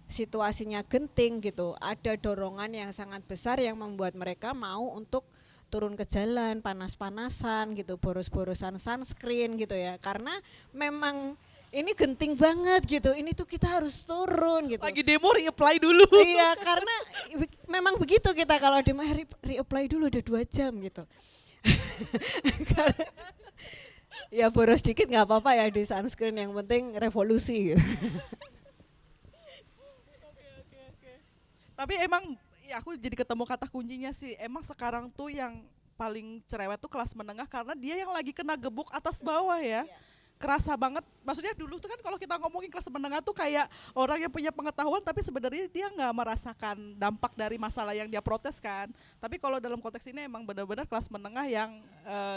situasinya genting gitu, ada dorongan yang sangat besar yang membuat mereka mau untuk turun ke jalan, panas-panasan gitu, boros-borosan sunscreen gitu ya, karena memang ini genting banget gitu, ini tuh kita harus turun gitu. Lagi demo reapply dulu. Iya, karena memang begitu kita kalau demo reapply dulu udah 2 jam gitu. Ya boros dikit nggak apa-apa ya di sunscreen, yang penting revolusi gitu. Tapi emang ya aku jadi ketemu kata kuncinya sih, emang sekarang tuh yang paling cerewet tuh kelas menengah karena dia yang lagi kena gebuk atas bawah ya. Kerasa banget, maksudnya dulu tuh kan kalau kita ngomongin kelas menengah tuh kayak orang yang punya pengetahuan tapi sebenarnya dia nggak merasakan dampak dari masalah yang dia protes kan. Tapi kalau dalam konteks ini emang benar-benar kelas menengah yang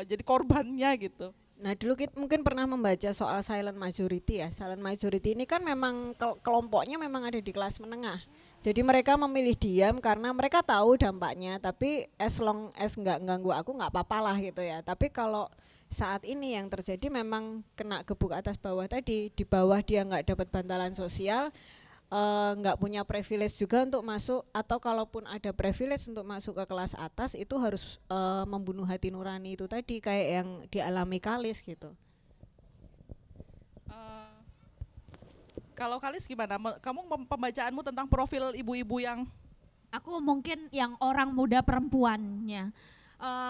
jadi korbannya gitu. Nah, dulu kita mungkin pernah membaca soal silent majority ya. Silent majority ini kan memang kelompoknya memang ada di kelas menengah. Jadi mereka memilih diam karena mereka tahu dampaknya, tapi as long as nggak ganggu aku nggak apa-apa lah gitu ya. Tapi kalau saat ini yang terjadi memang kena gebuk atas bawah tadi, di bawah dia nggak dapat bantalan sosial, nggak punya privilege juga untuk masuk, atau kalaupun ada privilege untuk masuk ke kelas atas itu harus membunuh hati nurani itu tadi, kayak yang dialami Kalis gitu. Kalau Kalis gimana? Kamu pembacaanmu tentang profil ibu-ibu yang Aku mungkin yang orang muda perempuannya.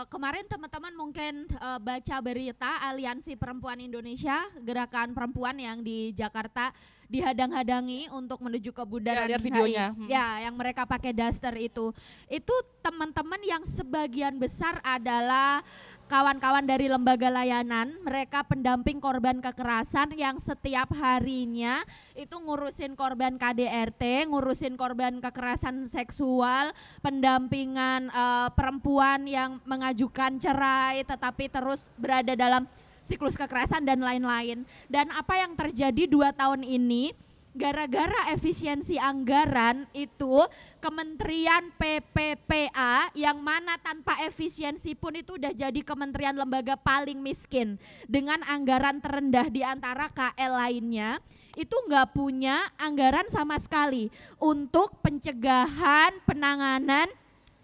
Kemarin teman-teman mungkin baca berita Aliansi Perempuan Indonesia, gerakan perempuan yang di Jakarta dihadang-hadangi untuk menuju ke Bundaran lihat videonya. HI. Ya, yang mereka pakai daster itu. Itu teman-teman yang sebagian besar adalah kawan-kawan dari lembaga layanan, mereka pendamping korban kekerasan yang setiap harinya itu ngurusin korban KDRT, ngurusin korban kekerasan seksual, pendampingan perempuan yang mengajukan cerai tetapi terus berada dalam siklus kekerasan dan lain-lain. Dan apa yang terjadi 2 tahun ini, gara-gara efisiensi anggaran itu Kementerian PPPA yang mana tanpa efisiensi pun itu udah jadi kementerian lembaga paling miskin dengan anggaran terendah di antara KL lainnya, itu nggak punya anggaran sama sekali untuk pencegahan, penanganan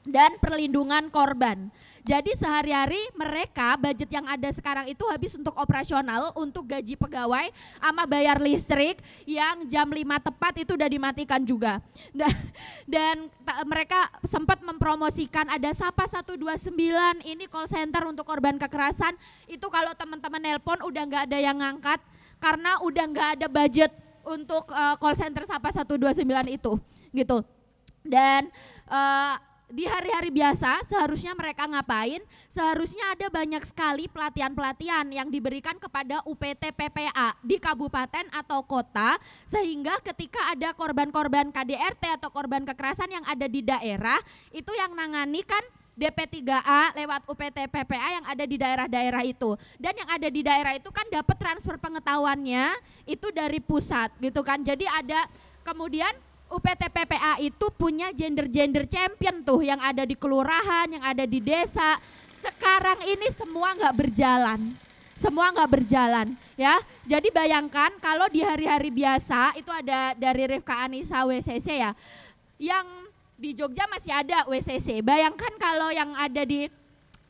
dan perlindungan korban. Jadi sehari-hari mereka budget yang ada sekarang itu habis untuk operasional, untuk gaji pegawai sama bayar listrik yang jam 5 tepat itu udah dimatikan juga. Dan mereka sempat mempromosikan ada Sapa 129, ini call center untuk korban kekerasan. Itu kalau teman-teman nelpon udah nggak ada yang ngangkat karena udah nggak ada budget untuk call center Sapa 129 itu gitu. Dan di hari-hari biasa seharusnya mereka ngapain? Seharusnya ada banyak sekali pelatihan-pelatihan yang diberikan kepada UPT PPA di kabupaten atau kota, sehingga ketika ada korban-korban KDRT atau korban kekerasan yang ada di daerah, itu yang nangani kan DP3A lewat UPT PPA yang ada di daerah-daerah itu. Dan yang ada di daerah itu kan dapat transfer pengetahuannya itu dari pusat gitu kan. Jadi ada kemudian UPT PPA itu punya gender champion tuh yang ada di kelurahan, yang ada di desa. Sekarang ini semua nggak berjalan. Semua nggak berjalan ya. Jadi bayangkan kalau di hari-hari biasa itu ada dari Rifka Anissa WCC ya. Yang di Jogja masih ada WCC. Bayangkan kalau yang ada di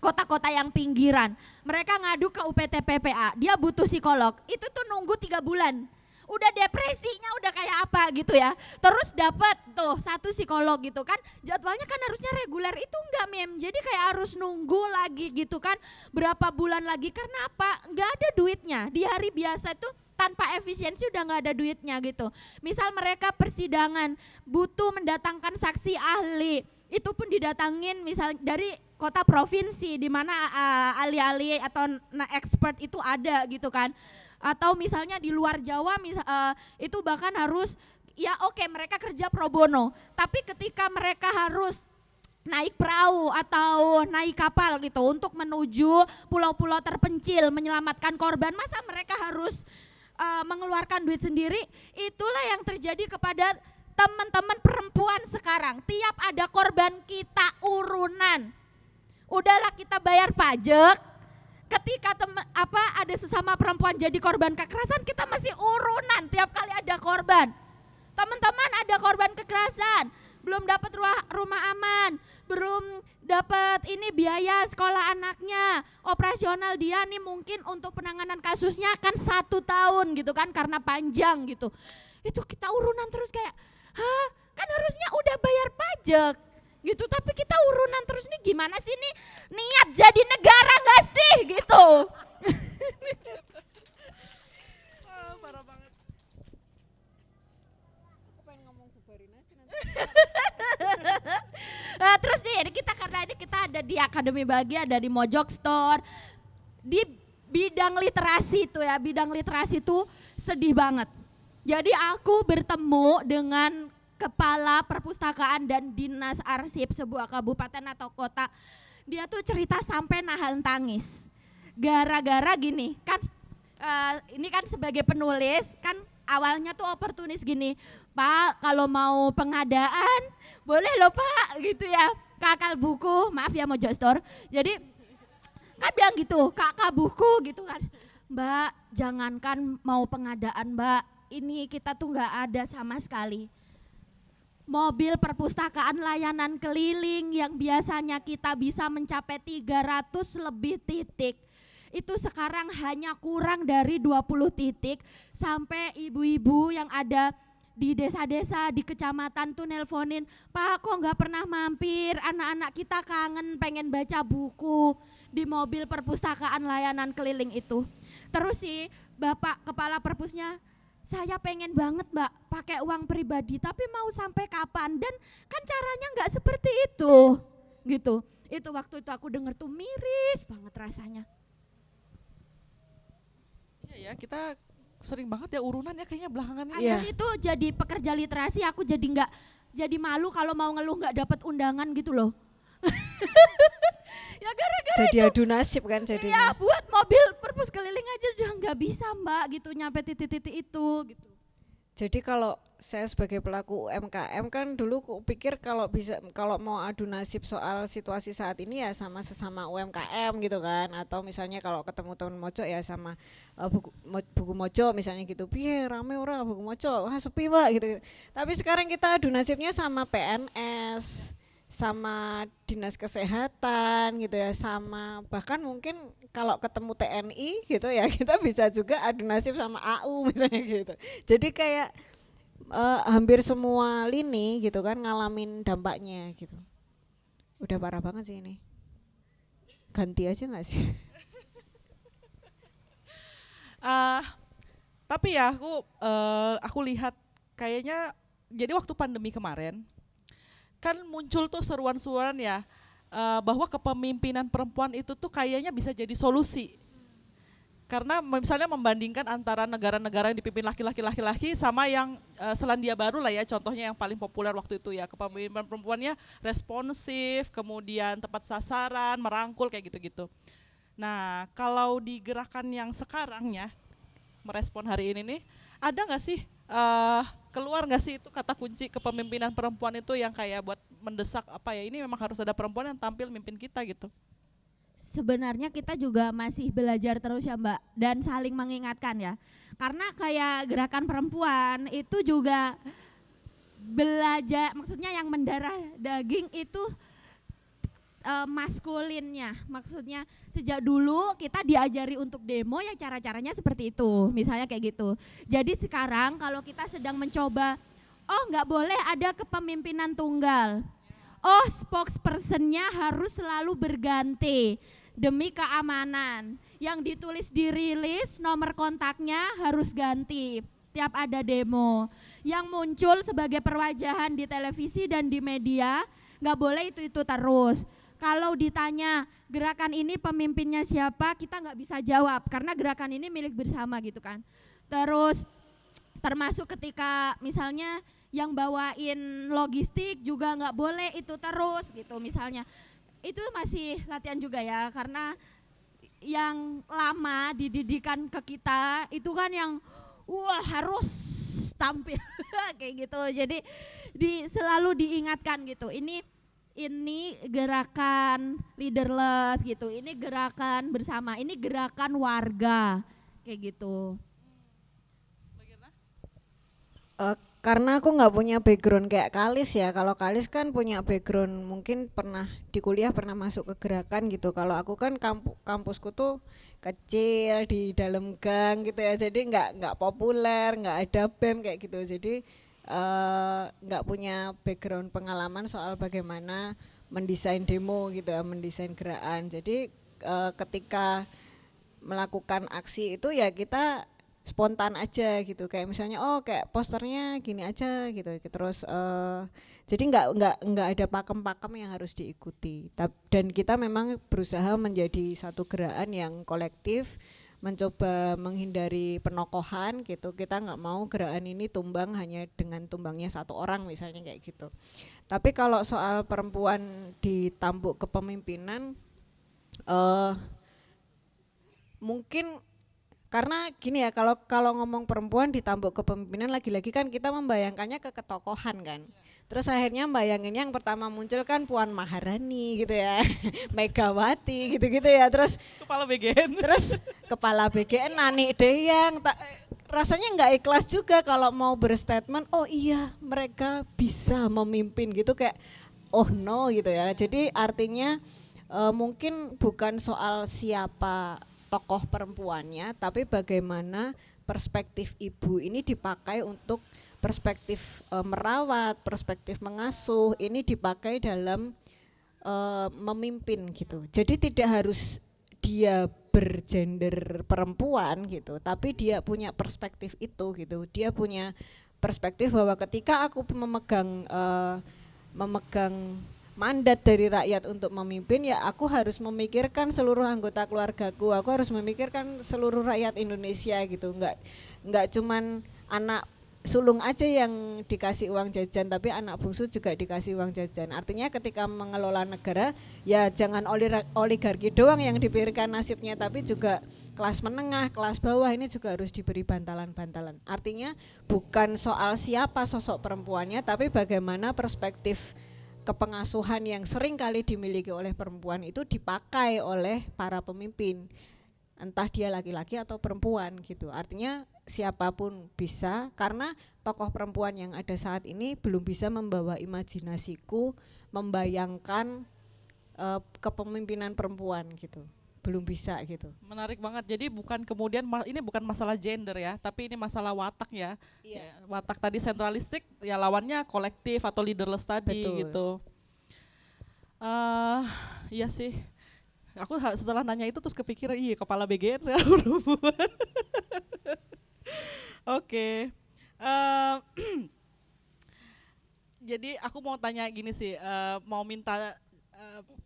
kota-kota yang pinggiran, mereka ngadu ke UPT PPA, dia butuh psikolog, itu tuh nunggu 3 bulan. Udah depresinya udah kayak apa gitu ya. Terus dapat tuh 1 psikolog gitu kan. Jadwalnya kan harusnya reguler, itu enggak mem. Jadi kayak harus nunggu lagi gitu kan. Berapa bulan lagi karena apa? Enggak ada duitnya. Di hari biasa itu tanpa efisiensi udah nggak ada duitnya gitu. Misal mereka persidangan butuh mendatangkan saksi ahli, itu pun didatangin misal dari kota provinsi di mana ahli-ahli atau expert itu ada gitu kan. Atau misalnya di luar Jawa itu bahkan harus ya oke, mereka kerja pro bono, tapi ketika mereka harus naik perahu atau naik kapal gitu untuk menuju pulau-pulau terpencil menyelamatkan korban, masa mereka harus mengeluarkan duit sendiri? Itulah yang terjadi kepada teman-teman perempuan sekarang. Tiap ada korban kita urunan. Udahlah kita bayar pajak. Ketika ada sesama perempuan jadi korban kekerasan, kita masih urunan tiap kali ada korban. Teman-teman ada korban kekerasan, belum dapat rumah aman, belum dapat ini biaya sekolah anaknya, operasional dia nih mungkin untuk penanganan kasusnya kan 1 tahun gitu kan karena panjang gitu. Itu kita urunan terus kayak, hah kan harusnya udah bayar pajak gitu, tapi kita urunan terus nih, gimana sih nih niat jadi negara gak sih gitu. Parah banget. Aku pengen ngomong bubarin aja nanti. Terus nih karena ini kita ada di Akademi Bahagia, ada di Mojok Store. Di bidang literasi itu ya, bidang literasi itu sedih banget. Jadi aku bertemu dengan kepala perpustakaan dan dinas arsip sebuah kabupaten atau kota. Dia tuh cerita sampai nahan tangis. Gara-gara gini kan, ini kan sebagai penulis kan awalnya tuh oportunis gini, Pak kalau mau pengadaan boleh loh Pak gitu ya, kakak buku, maaf ya Mojok Store. Jadi kan bilang gitu, kakak buku gitu kan, Mbak jangankan mau pengadaan Mbak, ini kita tuh nggak ada sama sekali. Mobil perpustakaan layanan keliling yang biasanya kita bisa mencapai 300 lebih titik, itu sekarang hanya kurang dari 20 titik, sampai ibu-ibu yang ada di desa-desa, di kecamatan tuh nelponin, Pak kok nggak pernah mampir, anak-anak kita kangen pengen baca buku di mobil perpustakaan layanan keliling itu. Terus sih Bapak Kepala Perpusnya, saya pengen banget Mbak pakai uang pribadi, tapi mau sampai kapan? Dan kan caranya nggak seperti itu, gitu. Itu waktu itu aku denger tuh miris banget rasanya. Iya ya, kita sering banget ya urunan ya kayaknya belakangan ini. Iya. Habis itu jadi pekerja literasi aku jadi malu kalau mau ngeluh nggak dapat undangan gitu loh. Ya gara-gara Jadi itu. adu nasib kan Iya, jadinya. buat mobil perpus keliling aja udah nggak bisa Mbak gitu nyampe titik-titik itu gitu. Jadi kalau saya sebagai pelaku UMKM kan dulu pikir kalau mau adu nasib soal situasi saat ini ya sama sesama UMKM gitu kan, atau misalnya kalau ketemu teman mojo ya sama buku mojo misalnya gitu, piye rame ora buku mojo, wah sepi Mbak gitu. Tapi sekarang kita adu nasibnya sama PNS, sama dinas kesehatan gitu ya, sama bahkan mungkin kalau ketemu TNI gitu ya kita bisa juga adu nasib sama AU misalnya gitu. Jadi kayak hampir semua lini gitu kan ngalamin dampaknya gitu. Udah parah banget sih ini. Ganti aja nggak sih? Tapi ya aku lihat kayaknya jadi waktu pandemi kemarin kan muncul tuh seruan-seruan ya bahwa kepemimpinan perempuan itu tuh kayaknya bisa jadi solusi. Karena misalnya membandingkan antara negara-negara yang dipimpin laki-laki sama yang Selandia Baru lah ya, contohnya yang paling populer waktu itu ya, kepemimpinan perempuannya responsif, kemudian tepat sasaran, merangkul kayak gitu-gitu. Nah, kalau di gerakan yang sekarang ya, merespon hari ini nih, ada nggak sih keluar nggak sih itu kata kunci kepemimpinan perempuan itu yang kayak buat mendesak apa ya, ini memang harus ada perempuan yang tampil mimpin kita gitu. Sebenarnya kita juga masih belajar terus ya Mbak, dan saling mengingatkan ya. Karena kayak gerakan perempuan itu juga belajar, maksudnya yang mendarah daging itu maskulinnya. Maksudnya sejak dulu kita diajari untuk demo ya cara-caranya seperti itu, misalnya kayak gitu. Jadi sekarang kalau kita sedang mencoba, oh nggak boleh ada kepemimpinan tunggal. Oh, spokespersonnya harus selalu berganti demi keamanan. Yang ditulis dirilis nomor kontaknya harus ganti tiap ada demo. Yang muncul sebagai perwajahan di televisi dan di media nggak boleh itu terus. Kalau ditanya gerakan ini pemimpinnya siapa, kita nggak bisa jawab karena gerakan ini milik bersama gitu kan. Terus termasuk ketika misalnya yang bawain logistik juga nggak boleh itu terus gitu misalnya. Itu masih latihan juga ya, karena yang lama dididikan ke kita itu kan yang wah harus tampil kayak gitu. Jadi selalu diingatkan gitu. Ini gerakan leaderless gitu. Ini gerakan bersama, ini gerakan warga kayak gitu. Karena aku nggak punya background kayak Kalis ya. Kalau Kalis kan punya background mungkin pernah di kuliah pernah masuk ke gerakan gitu. Kalau aku kan kampusku tuh kecil di dalam gang gitu ya. Jadi nggak populer, nggak ada BEM kayak gitu. Jadi nggak punya background pengalaman soal bagaimana mendesain demo gitu ya, mendesain gerakan. Jadi ketika melakukan aksi itu ya kita spontan aja gitu, kayak misalnya oh kayak posternya gini aja gitu, terus jadi nggak ada pakem-pakem yang harus diikuti. Dan kita memang berusaha menjadi satu gerakan yang kolektif, mencoba menghindari penokohan gitu. Kita nggak mau gerakan ini tumbang hanya dengan tumbangnya satu orang misalnya kayak gitu. Tapi kalau soal perempuan di tampuk kepemimpinan mungkin karena gini ya, kalau ngomong perempuan di tampuk kepemimpinan lagi-lagi kan kita membayangkannya ke ketokohan kan. Terus akhirnya bayanginnya yang pertama muncul kan Puan Maharani gitu ya, Megawati gitu-gitu ya. Terus Kepala BGN. Terus kepala BGN Nani Deyang, rasanya nggak ikhlas juga kalau mau berstatement, oh iya mereka bisa memimpin gitu, kayak oh no gitu ya. Jadi artinya mungkin bukan soal siapa tokoh perempuannya, tapi bagaimana perspektif ibu ini dipakai untuk perspektif merawat, perspektif mengasuh, ini dipakai dalam memimpin gitu. Jadi tidak harus dia bergender perempuan gitu, tapi dia punya perspektif itu gitu. Dia punya perspektif bahwa ketika aku memegang mandat dari rakyat untuk memimpin, ya aku harus memikirkan seluruh anggota keluargaku, aku harus memikirkan seluruh rakyat Indonesia gitu. Nggak cuman anak sulung aja yang dikasih uang jajan, tapi anak bungsu juga dikasih uang jajan. Artinya ketika mengelola negara ya jangan oligarki doang yang dipikirkan nasibnya, tapi juga kelas menengah, kelas bawah ini juga harus diberi bantalan-bantalan. Artinya bukan soal siapa sosok perempuannya, tapi bagaimana perspektif kepengasuhan yang sering kali dimiliki oleh perempuan itu dipakai oleh para pemimpin, entah dia laki-laki atau perempuan gitu. Artinya siapapun bisa, karena tokoh perempuan yang ada saat ini belum bisa membawa imajinasiku membayangkan kepemimpinan perempuan gitu, belum bisa gitu. Menarik banget. Jadi bukan kemudian ini bukan masalah gender ya, tapi ini masalah watak ya. Iya. Watak tadi sentralistik, ya lawannya kolektif atau leaderless tadi. Betul. Gitu. Iya sih. Aku setelah nanya itu terus kepikiran, iya kepala BGN saya perempuan. Oke. Jadi aku mau tanya gini sih, mau minta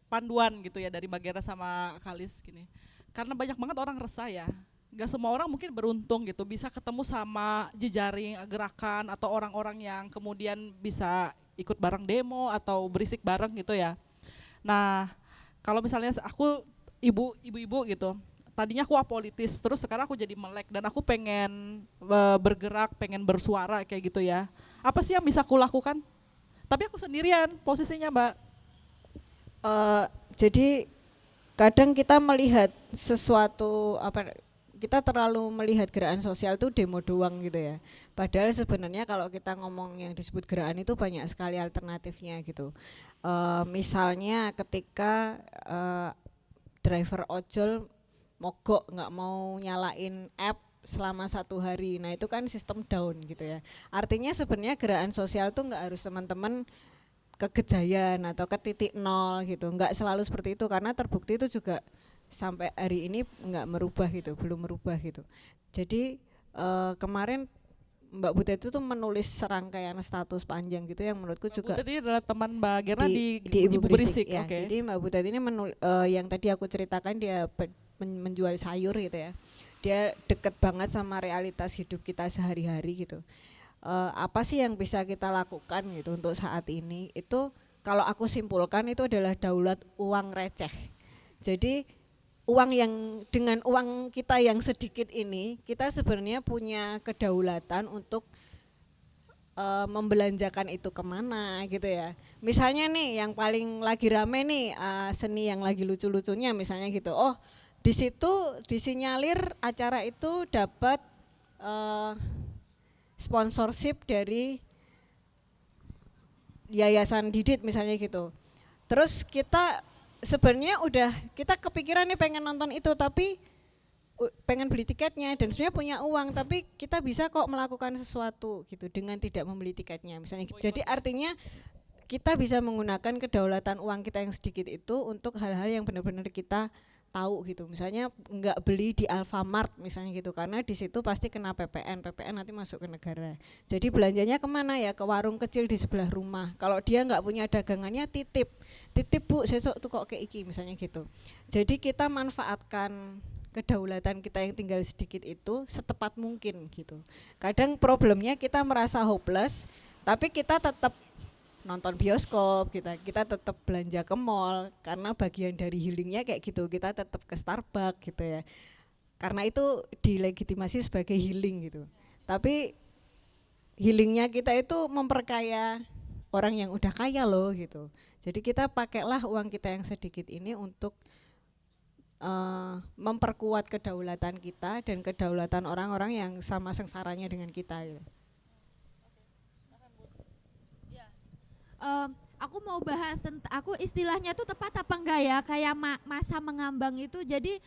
panduan gitu ya dari Mbak Gera sama Kalis gini. Karena banyak banget orang resah ya Gak semua orang mungkin beruntung gitu bisa ketemu sama jejaring gerakan atau orang-orang yang kemudian bisa ikut bareng demo atau berisik bareng gitu ya. Nah, kalau misalnya aku ibu-ibu gitu, tadinya aku apolitis, terus sekarang aku jadi melek dan aku pengen bergerak, pengen bersuara kayak gitu ya. Apa sih yang bisa aku lakukan? Tapi aku sendirian posisinya, Mbak. Jadi kadang kita melihat sesuatu kita terlalu melihat gerakan sosial itu demo doang gitu ya. Padahal sebenarnya kalau kita ngomong yang disebut gerakan itu banyak sekali alternatifnya gitu. Misalnya ketika driver ojol mogok nggak mau nyalain app selama 1 hari, nah itu kan sistem down gitu ya. Artinya sebenarnya gerakan sosial tuh nggak harus teman-teman ke Gejayan atau ke titik nol gitu, nggak selalu seperti itu karena terbukti itu juga sampai hari ini nggak merubah gitu, belum merubah gitu. Jadi kemarin Mbak Butet itu tuh menulis serangkaian status panjang gitu yang menurutku Mbak juga Butet ini adalah teman Mbak Gerna di Ibu Berisik ya. Oke. Jadi Mbak Butet ini yang tadi aku ceritakan dia menjual sayur gitu ya. Dia deket banget sama realitas hidup kita sehari-hari gitu. Apa sih yang bisa kita lakukan gitu untuk saat ini? Itu kalau aku simpulkan itu adalah daulat uang receh. Jadi dengan uang kita yang sedikit ini, kita sebenarnya punya kedaulatan untuk membelanjakan itu kemana gitu ya. Misalnya nih yang paling lagi rame nih seni yang lagi lucu-lucunya misalnya gitu. Oh, di situ disinyalir acara itu dapat sponsorship dari Yayasan Didit misalnya gitu. Terus kita sebenarnya kita kepikiran nih pengen nonton itu tapi pengen beli tiketnya dan sebenarnya punya uang tapi kita bisa kok melakukan sesuatu gitu dengan tidak membeli tiketnya misalnya gitu. Jadi artinya kita bisa menggunakan kedaulatan uang kita yang sedikit itu untuk hal-hal yang benar-benar kita tahu gitu. Misalnya nggak beli di Alfamart misalnya gitu karena di situ pasti kena PPN nanti masuk ke negara. Jadi belanjanya kemana ya, ke warung kecil di sebelah rumah. Kalau dia nggak punya dagangannya titip Bu sesok tuh kok kayak iki misalnya gitu. Jadi kita manfaatkan kedaulatan kita yang tinggal sedikit itu setepat mungkin gitu. Kadang problemnya kita merasa hopeless tapi kita tetap nonton bioskop, kita tetap belanja ke mall karena bagian dari healingnya kayak gitu, kita tetap ke Starbucks gitu ya karena itu dilegitimasi sebagai healing gitu. Tapi healingnya kita itu memperkaya orang yang udah kaya loh gitu. Jadi kita pakailah uang kita yang sedikit ini untuk memperkuat kedaulatan kita dan kedaulatan orang-orang yang sama sengsaranya dengan kita gitu. Aku mau bahas tentang, aku istilahnya tuh tepat apa enggak ya, kayak masa mengambang itu. Jadi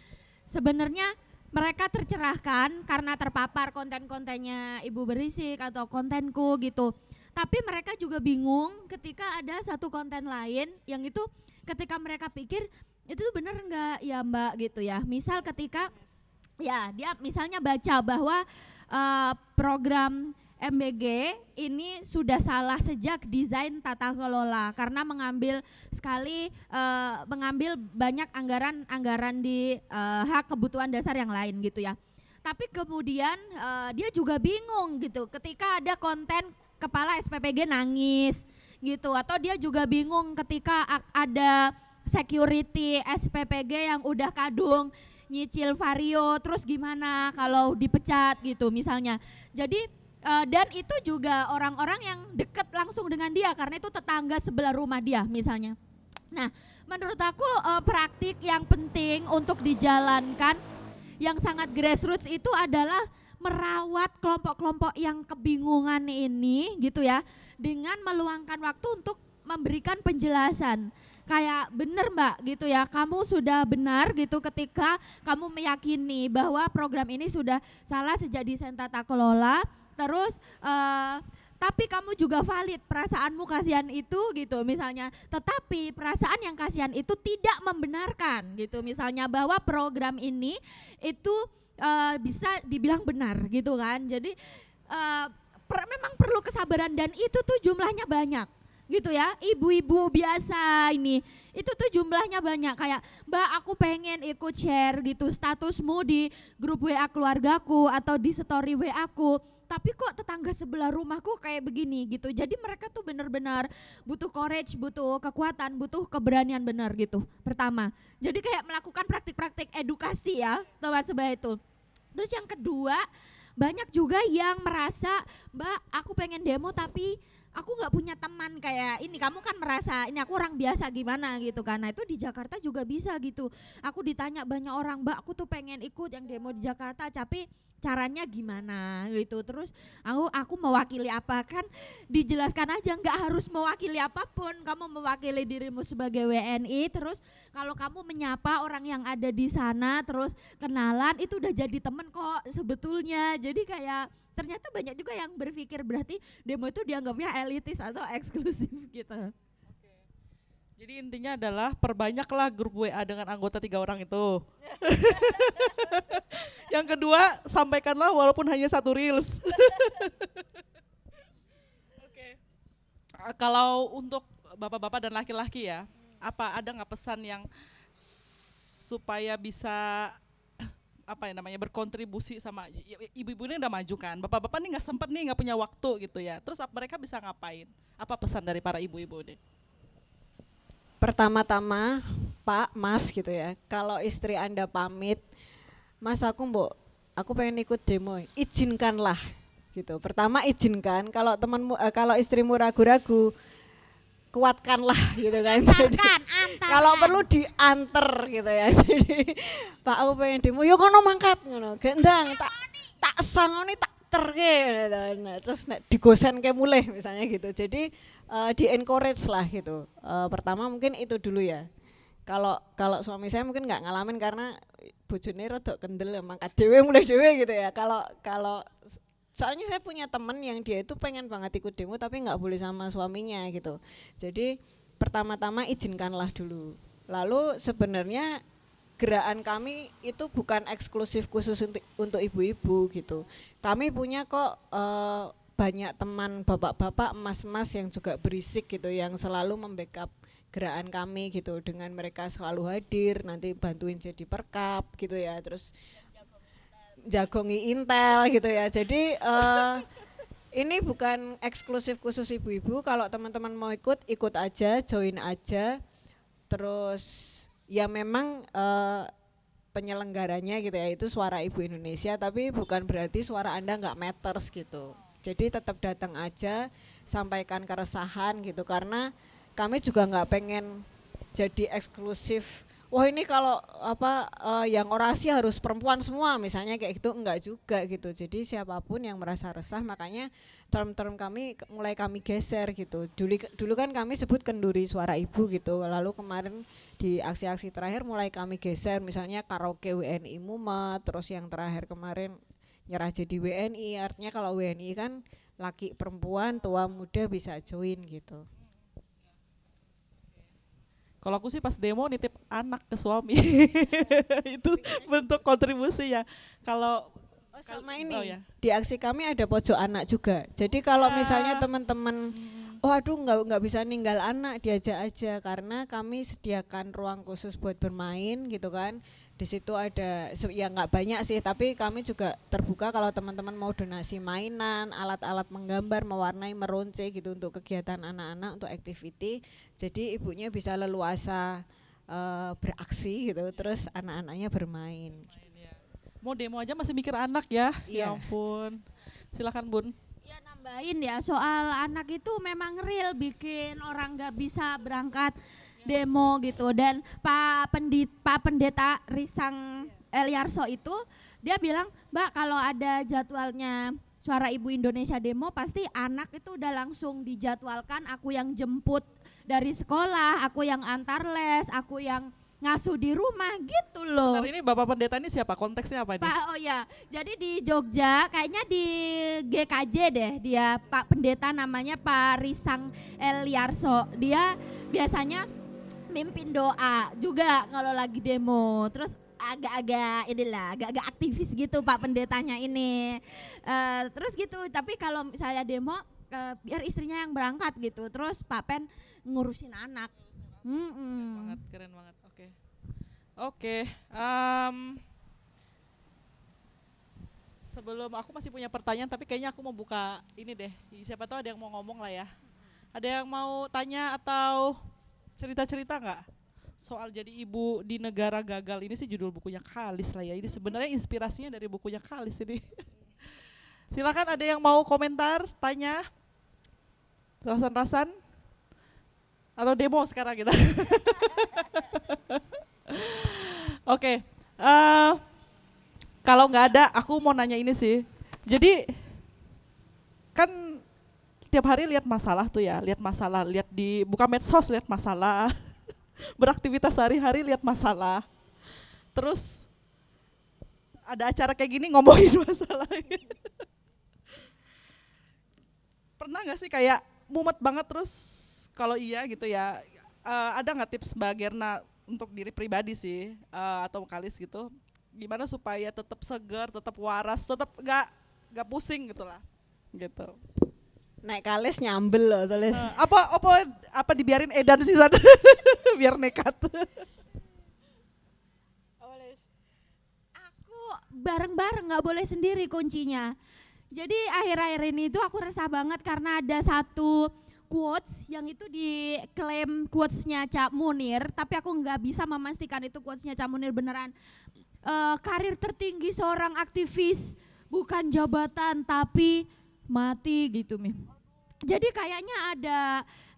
sebenarnya mereka tercerahkan karena terpapar konten-kontennya Ibu Berisik atau kontenku gitu. Tapi mereka juga bingung ketika ada satu konten lain yang itu ketika mereka pikir itu tuh bener enggak ya Mbak gitu ya. Misal ketika ya dia misalnya baca bahwa program MBG ini sudah salah sejak desain tata kelola karena mengambil banyak anggaran di hak kebutuhan dasar yang lain gitu ya. Tapi kemudian dia juga bingung gitu ketika ada konten kepala SPPG nangis gitu, atau dia juga bingung ketika ada security SPPG yang udah kadung nyicil vario terus gimana kalau dipecat gitu misalnya. Jadi dan itu juga orang-orang yang dekat langsung dengan dia karena itu tetangga sebelah rumah dia misalnya. Nah, menurut aku praktik yang penting untuk dijalankan yang sangat grassroots itu adalah merawat kelompok-kelompok yang kebingungan ini gitu ya, dengan meluangkan waktu untuk memberikan penjelasan. Kayak bener Mbak gitu ya, kamu sudah benar gitu ketika kamu meyakini bahwa program ini sudah salah sejak desain tata kelola. Terus tapi kamu juga valid perasaanmu kasihan itu gitu misalnya, tetapi perasaan yang kasihan itu tidak membenarkan gitu misalnya bahwa program ini itu bisa dibilang benar gitu kan. Jadi memang perlu kesabaran dan itu tuh jumlahnya banyak gitu ya, ibu-ibu biasa ini. Itu tuh jumlahnya banyak, kayak Mbak aku pengen ikut share gitu statusmu di grup WA keluargaku atau di story WA aku, tapi kok tetangga sebelah rumahku kayak begini gitu. Jadi mereka tuh benar-benar butuh courage, butuh kekuatan, butuh keberanian benar gitu. Pertama, jadi kayak melakukan praktik-praktik edukasi ya teman sebaya itu. Terus yang kedua, banyak juga yang merasa, Mbak aku pengen demo tapi aku nggak punya teman kayak ini, kamu kan merasa ini aku orang biasa gimana gitu kan. Nah itu di Jakarta juga bisa gitu. Aku ditanya banyak orang, Mbak aku tuh pengen ikut yang demo di Jakarta tapi caranya gimana gitu. Terus aku mewakili apa, kan dijelaskan aja, nggak harus mewakili apapun. Kamu mewakili dirimu sebagai WNI, terus kalau kamu menyapa orang yang ada di sana terus kenalan, itu udah jadi temen kok sebetulnya. Jadi kayak ternyata banyak juga yang berpikir berarti demo itu dianggapnya elitis atau eksklusif gitu. Jadi intinya adalah perbanyaklah grup WA dengan anggota 3 orang itu. Yang kedua, sampaikanlah walaupun hanya 1 reels. Oke. Kalau untuk bapak-bapak dan laki-laki ya, ada nggak pesan yang supaya bisa berkontribusi sama ibu-ibu ini udah maju kan, bapak-bapak nih nggak sempat nih, nggak punya waktu gitu ya. Terus mereka bisa ngapain? Apa pesan dari para ibu-ibu ini? Pertama-tama Pak, Mas gitu ya, kalau istri Anda pamit, Mas aku pengen ikut demo, izinkanlah gitu. Pertama izinkan, kalau kalau istrimu ragu-ragu, kuatkanlah gitu kan. Jadi kalau perlu dianter gitu ya. Jadi Pak aku pengen demo, yo kono mangkat ngono. Gendang tak sangoni tak terke. Nah, terus digosen ke mulai misalnya gitu. Jadi di encourage lah gitu. Pertama mungkin itu dulu ya. Kalau suami saya mungkin nggak ngalamin karena bojone rada kendel ya, mangkat dhewe mulai dhewe gitu ya. Kalau soalnya saya punya temen yang dia itu pengen banget ikut demo tapi nggak boleh sama suaminya gitu. Jadi pertama-tama izinkanlah dulu. Lalu sebenarnya gerakan kami itu bukan eksklusif khusus untuk ibu-ibu gitu. Kami punya kok banyak teman bapak-bapak, emas-emas yang juga berisik gitu, yang selalu membackup gerakan kami gitu, dengan mereka selalu hadir, nanti bantuin jadi perkap gitu ya, terus jagongi intel gitu ya. Jadi ini bukan eksklusif khusus ibu-ibu. Kalau teman-teman mau ikut aja, join aja. Terus ya memang penyelenggaranya gitu ya itu Suara Ibu Indonesia, tapi bukan berarti suara Anda nggak matters gitu. Jadi tetap datang aja, sampaikan keresahan gitu, karena kami juga nggak pengen jadi eksklusif. Wah ini kalau yang orasi harus perempuan semua misalnya kayak gitu, enggak juga gitu. Jadi siapapun yang merasa resah, makanya term-term kami mulai kami geser gitu. Dulu kan kami sebut kenduri suara ibu gitu. Lalu kemarin di aksi-aksi terakhir mulai kami geser, misalnya karaoke WNI Mumet, terus yang terakhir kemarin nyerah jadi WNI. Artinya kalau WNI kan laki perempuan, tua muda bisa join gitu. Kalau aku sih pas demo nitip anak ke suami. Itu bentuk kontribusi ya. Kalau sama ini di aksi kami ada pojok anak juga. Jadi kalau misalnya teman-teman aduh nggak bisa ninggal anak, diajak aja, karena kami sediakan ruang khusus buat bermain gitu kan. Di situ ada ya nggak banyak sih, tapi kami juga terbuka kalau teman-teman mau donasi mainan, alat-alat menggambar, mewarnai, meronce gitu untuk kegiatan anak-anak, untuk activity. Jadi ibunya bisa leluasa beraksi gitu, terus anak-anaknya bermain. Mau demo aja masih mikir anak ya. Iya. Ya ampun. Silakan Bun. Ya nambahin ya, soal anak itu memang real bikin orang nggak bisa berangkat demo gitu. Dan Pak Pendeta Risang Eliarso itu dia bilang, Mbak kalau ada jadwalnya Suara Ibu Indonesia demo pasti anak itu udah langsung dijadwalkan, aku yang jemput dari sekolah, aku yang antar les, aku yang ngasuh di rumah gitu loh. Bentar, ini Bapak Pendeta ini siapa? Konteksnya apa ini? Jadi di Jogja, kayaknya di GKJ deh dia, Pak Pendeta namanya Pak Risang Eliarso. Dia biasanya mimpin doa juga kalau lagi demo. Terus agak-agak aktivis gitu Pak Pendetanya ini. Terus gitu, tapi kalau misalnya demo biar istrinya yang berangkat gitu. Terus Pak Pen ngurusin anak. Banget, keren banget. Oke. Oke. Sebelum aku masih punya pertanyaan, tapi kayaknya aku mau buka ini deh. Siapa tahu ada yang mau ngomong lah ya. Ada yang mau tanya atau cerita-cerita nggak? Soal jadi ibu di negara gagal ini sih judul bukunya Kalis lah ya. Ini sebenarnya inspirasinya dari bukunya Kalis ini. Silakan ada yang mau komentar, tanya, rasan-rasan, atau demo sekarang kita. Oke, kalau nggak ada, aku mau nanya ini sih. Jadi kan tiap hari lihat masalah tuh ya, lihat di buka medsos lihat masalah, beraktivitas sehari-hari lihat masalah. Terus ada acara kayak gini ngomongin masalah. Pernah nggak sih kayak mumet banget terus? Kalau iya gitu ya, ada nggak tips Mbak Gerna untuk diri pribadi sih atau Kalis gitu? Gimana supaya tetap segar, tetap waras, tetap nggak pusing gitulah, gitu. Naik Kalis nyambel loh tulis. Apa dibiarin edan sih sana biar nekat. Aku bareng-bareng, nggak boleh sendiri kuncinya. Jadi akhir-akhir ini tuh aku resah banget karena ada satu quotes yang itu diklaim quotesnya Cak Munir, tapi aku nggak bisa memastikan itu quotesnya Cak Munir beneran. Karir tertinggi seorang aktivis bukan jabatan tapi mati gitu Mi. Jadi kayaknya ada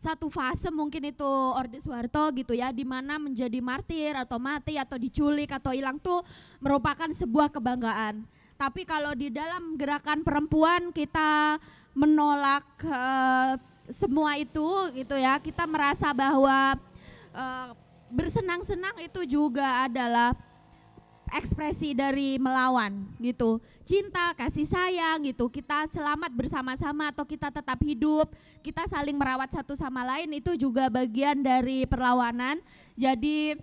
satu fase mungkin itu Orde Soeharto gitu ya, di mana menjadi martir atau mati atau diculik atau hilang tuh merupakan sebuah kebanggaan. Tapi kalau di dalam gerakan perempuan kita menolak semua itu gitu ya, kita merasa bahwa bersenang-senang itu juga adalah ekspresi dari melawan gitu. Cinta, kasih sayang gitu, kita selamat bersama-sama atau kita tetap hidup, kita saling merawat satu sama lain, itu juga bagian dari perlawanan. Jadi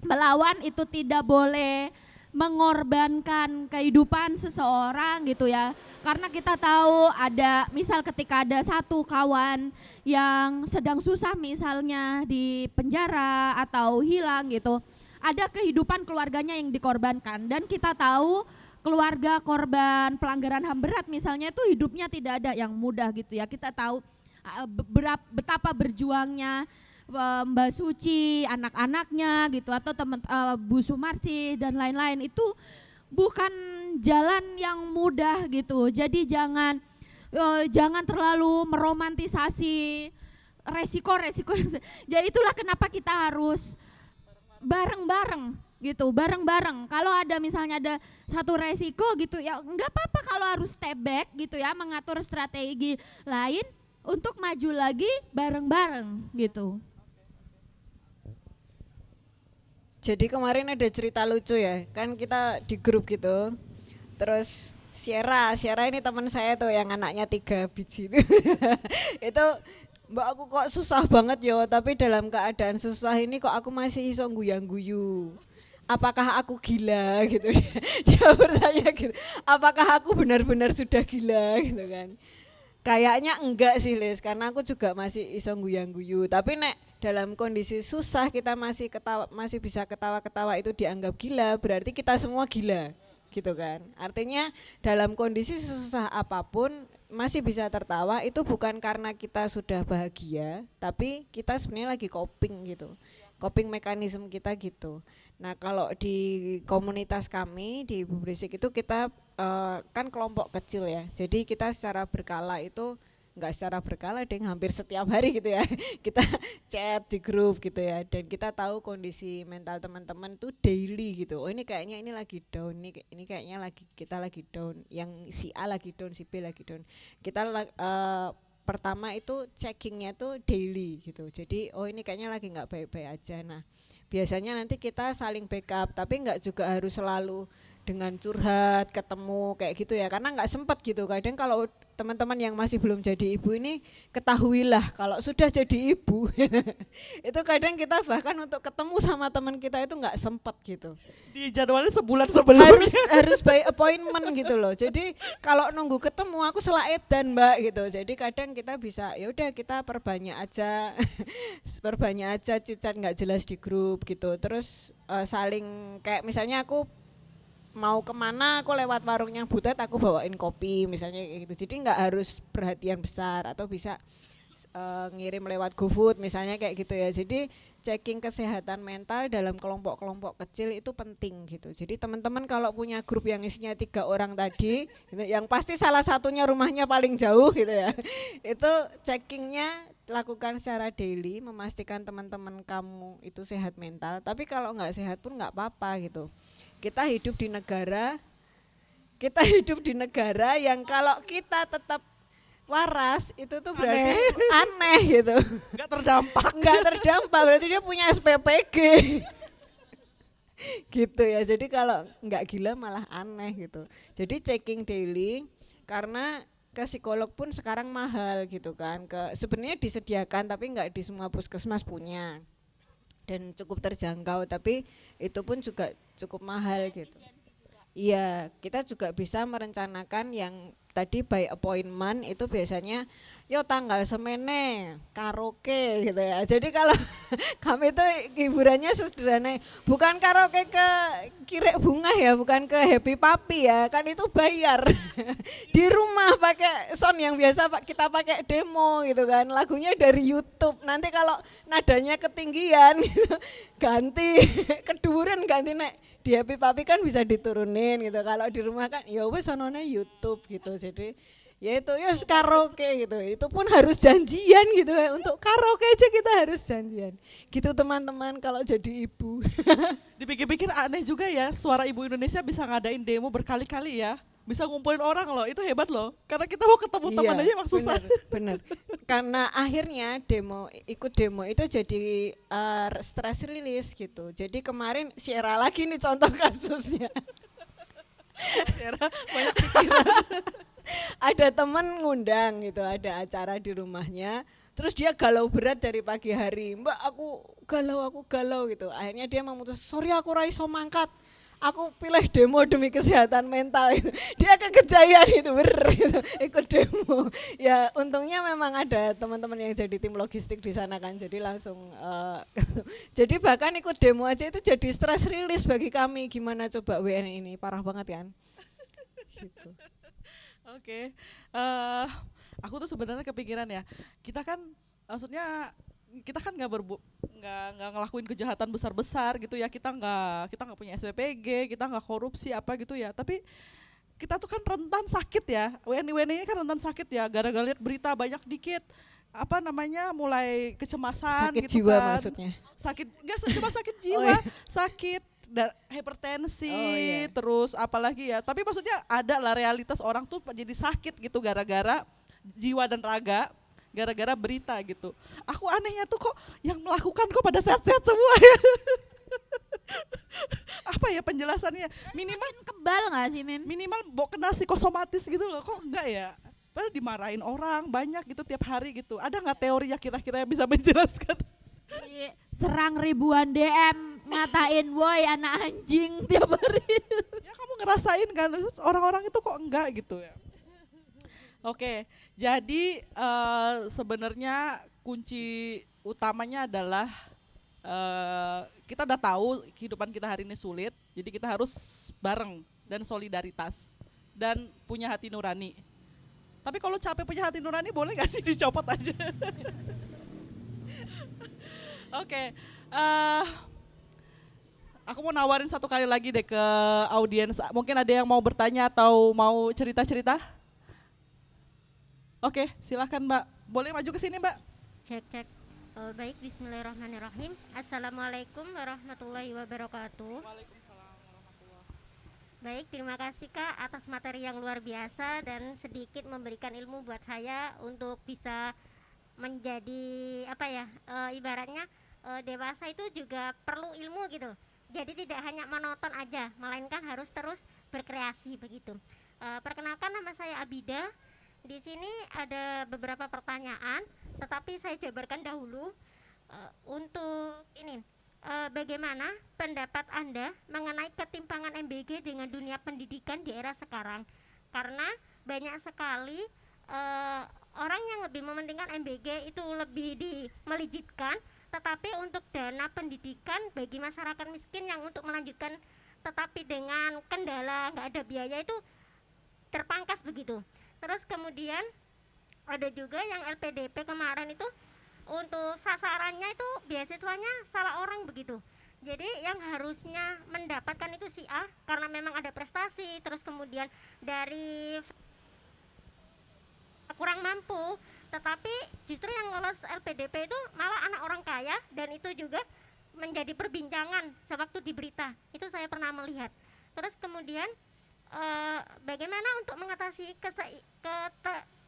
melawan itu tidak boleh mengorbankan kehidupan seseorang gitu ya. Karena kita tahu ada, misal ketika ada satu kawan yang sedang susah misalnya di penjara atau hilang gitu, ada kehidupan keluarganya yang dikorbankan, dan kita tahu keluarga korban pelanggaran HAM berat misalnya itu hidupnya tidak ada yang mudah gitu ya. Kita tahu betapa berjuangnya Mbak Suci, anak-anaknya gitu, atau teman Bu Sumarsi dan lain-lain, itu bukan jalan yang mudah gitu. Jadi jangan terlalu meromantisasi resiko-resiko. Jadi itulah kenapa kita harus bareng-bareng gitu, bareng-bareng. Kalau ada misalnya ada satu resiko gitu ya, enggak apa-apa kalau harus step back gitu ya, mengatur strategi lain untuk maju lagi bareng-bareng gitu. Jadi kemarin ada cerita lucu ya, kan kita di grup gitu. Terus Sierra ini teman saya tuh yang anaknya 3 biji itu. Itu Mbak, aku kok susah banget yo, tapi dalam keadaan susah ini kok aku masih iso guyang-guyu. Apakah aku gila gitu? Dia bertanya gitu. Apakah aku benar-benar sudah gila gitu kan? Kayaknya enggak sih Les, karena aku juga masih iso guyang-guyu. Tapi nek dalam kondisi susah kita masih bisa ketawa-ketawa, itu dianggap gila, berarti kita semua gila gitu kan. Artinya dalam kondisi sesusah apapun masih bisa tertawa, itu bukan karena kita sudah bahagia, tapi kita sebenarnya lagi coping gitu, coping mekanisme kita gitu. Nah kalau di komunitas kami di Ibu Berisik itu kita kan kelompok kecil ya, jadi kita secara berkala itu, enggak secara berkala deh, hampir setiap hari gitu ya kita chat di grup gitu ya, dan kita tahu kondisi mental teman-teman tuh daily gitu. Oh ini kayaknya ini lagi down, ini kayaknya kita lagi down, yang si A lagi down, si B lagi down. Kita pertama itu checkingnya tuh daily gitu, jadi oh ini kayaknya lagi nggak baik-baik aja. Nah biasanya nanti kita saling backup, tapi nggak juga harus selalu dengan curhat, ketemu kayak gitu ya, karena nggak sempat gitu. Kadang kalau teman-teman yang masih belum jadi ibu ini ketahuilah kalau sudah jadi ibu itu kadang kita bahkan untuk ketemu sama teman kita itu nggak sempat gitu. Di jadwalnya sebulan sebelumnya. Harus by appointment gitu loh. Jadi kalau nunggu ketemu aku selak edan Mbak gitu. Jadi kadang kita bisa ya udah kita perbanyak aja perbanyak aja cicat nggak jelas di grup gitu. Terus saling kayak misalnya aku mau kemana aku lewat warungnya Butet aku bawain kopi misalnya kayak gitu. Jadi nggak harus perhatian besar atau bisa ngirim lewat GoFood misalnya kayak gitu ya. Jadi checking kesehatan mental dalam kelompok-kelompok kecil itu penting gitu. Jadi teman-teman kalau punya grup yang isinya 3 orang tadi gitu, yang pasti salah satunya rumahnya paling jauh gitu ya. Itu checkingnya lakukan secara daily, memastikan teman-teman kamu itu sehat mental. Tapi kalau nggak sehat pun nggak apa-apa gitu. Kita hidup di negara yang kalau kita tetap waras itu tuh berarti aneh gitu. Nggak terdampak berarti dia punya SPPG. Gitu ya. Jadi kalau nggak gila malah aneh gitu. Jadi checking daily karena ke psikolog pun sekarang mahal gitu kan. Sebenarnya disediakan tapi nggak di semua puskesmas punya. Dan cukup terjangkau tapi itu pun juga cukup mahal gitu. Iya, kita juga bisa merencanakan yang tadi by appointment itu biasanya yo tanggal semene karaoke gitu ya. Jadi kalau kami itu hiburannya sederhana, bukan karaoke ke Kirek Bunga ya, bukan ke Happy Papi ya, kan itu bayar. Di rumah pakai sound yang biasa kita pakai demo gitu kan, lagunya dari YouTube. Nanti kalau nadanya ketinggian gitu, ganti keduren ganti naik. Di Happy Papi kan bisa diturunin gitu. Kalau di rumah kan ya wes sonone YouTube gitu. Jadi ya itu ya karaoke gitu. Itu pun harus janjian gitu ya. Untuk karaoke aja kita harus janjian. Gitu teman-teman kalau jadi ibu. Dipikir-pikir aneh juga ya, Suara Ibu Indonesia bisa ngadain demo berkali-kali ya. Bisa ngumpulin orang loh, itu hebat loh. Karena kita mau ketemu teman aja emang susah. Bener. Karena akhirnya ikut demo itu jadi stress release gitu. Jadi kemarin Sierra lagi nih contoh kasusnya. Sierra banyak pikiran. Ada temen ngundang gitu, ada acara di rumahnya. Terus dia galau berat dari pagi hari. Mbak aku galau gitu. Akhirnya dia memutus, sorry aku ra iso mangkat. Aku pilih demo demi kesehatan mental itu. Dia kekejayan itu gitu, ikut demo. Ya untungnya memang ada teman-teman yang jadi tim logistik di sana kan. Jadi langsung jadi bahkan ikut demo aja itu jadi stress release bagi kami. Gimana coba WN ini parah banget kan. Gitu. Oke. Aku tuh sebenarnya kepikiran ya. Kita kan maksudnya kita kan nggak ngelakuin kejahatan besar-besar gitu ya, kita nggak punya SPPG, kita nggak korupsi apa gitu ya, tapi kita tuh kan rentan sakit ya, WNI ini kan rentan sakit ya, gara-gara lihat berita banyak dikit apa namanya mulai kecemasan sakit gitu jiwa kan. maksudnya. Sakit nggak cuma sakit jiwa, sakit hipertensi, terus apalagi ya, tapi maksudnya ada lah realitas orang tuh jadi sakit gitu gara-gara jiwa dan raga, gara-gara berita gitu. Aku anehnya tuh kok yang melakukan kok pada sehat-sehat semua ya. Apa ya penjelasannya? Minimal Kebal nggak sih Mim? Minimal kena psikosomatis gitu loh, kok enggak ya? Padahal dimarahin orang banyak gitu tiap hari gitu. Ada nggak teori ya kira-kira yang bisa menjelaskan? Serang ribuan DM ngatain woi anak anjing tiap hari. Ya kamu ngerasain kan, orang-orang itu kok enggak gitu ya. Oke, jadi sebenarnya kunci utamanya adalah kita udah tahu kehidupan kita hari ini sulit, jadi kita harus bareng dan solidaritas dan punya hati nurani. Tapi kalau capek punya hati nurani boleh gak sih dicopot aja? Oke, aku mau nawarin satu kali lagi deh ke audiens. Mungkin ada yang mau bertanya atau mau cerita-cerita? Oke, silakan Mbak. Boleh maju ke sini Mbak? Cek. Baik, bismillahirrahmanirrahim. Assalamualaikum warahmatullahi wabarakatuh. Waalaikumsalam warahmatullahi wabarakatuh. Baik, terima kasih Kak atas materi yang luar biasa dan sedikit memberikan ilmu buat saya untuk bisa menjadi ibaratnya dewasa itu juga perlu ilmu gitu. Jadi tidak hanya monoton aja, melainkan harus terus berkreasi begitu. Perkenalkan, nama saya Abida. Di sini ada beberapa pertanyaan, tetapi saya jabarkan dahulu. Untuk ini, bagaimana pendapat Anda mengenai ketimpangan MBG dengan dunia pendidikan di era sekarang? Karena banyak sekali orang yang lebih mementingkan MBG itu lebih melejitkan, tetapi untuk dana pendidikan bagi masyarakat miskin yang untuk melanjutkan tetapi dengan kendala nggak ada biaya itu terpangkas begitu. Terus kemudian ada juga yang LPDP kemarin itu untuk sasarannya itu beasiswanya salah orang begitu. Jadi yang harusnya mendapatkan itu si A karena memang ada prestasi, terus kemudian dari kurang mampu, tetapi justru yang lolos LPDP itu malah anak orang kaya, dan itu juga menjadi perbincangan sewaktu di berita. Itu saya pernah melihat. Terus kemudian bagaimana untuk mengatasi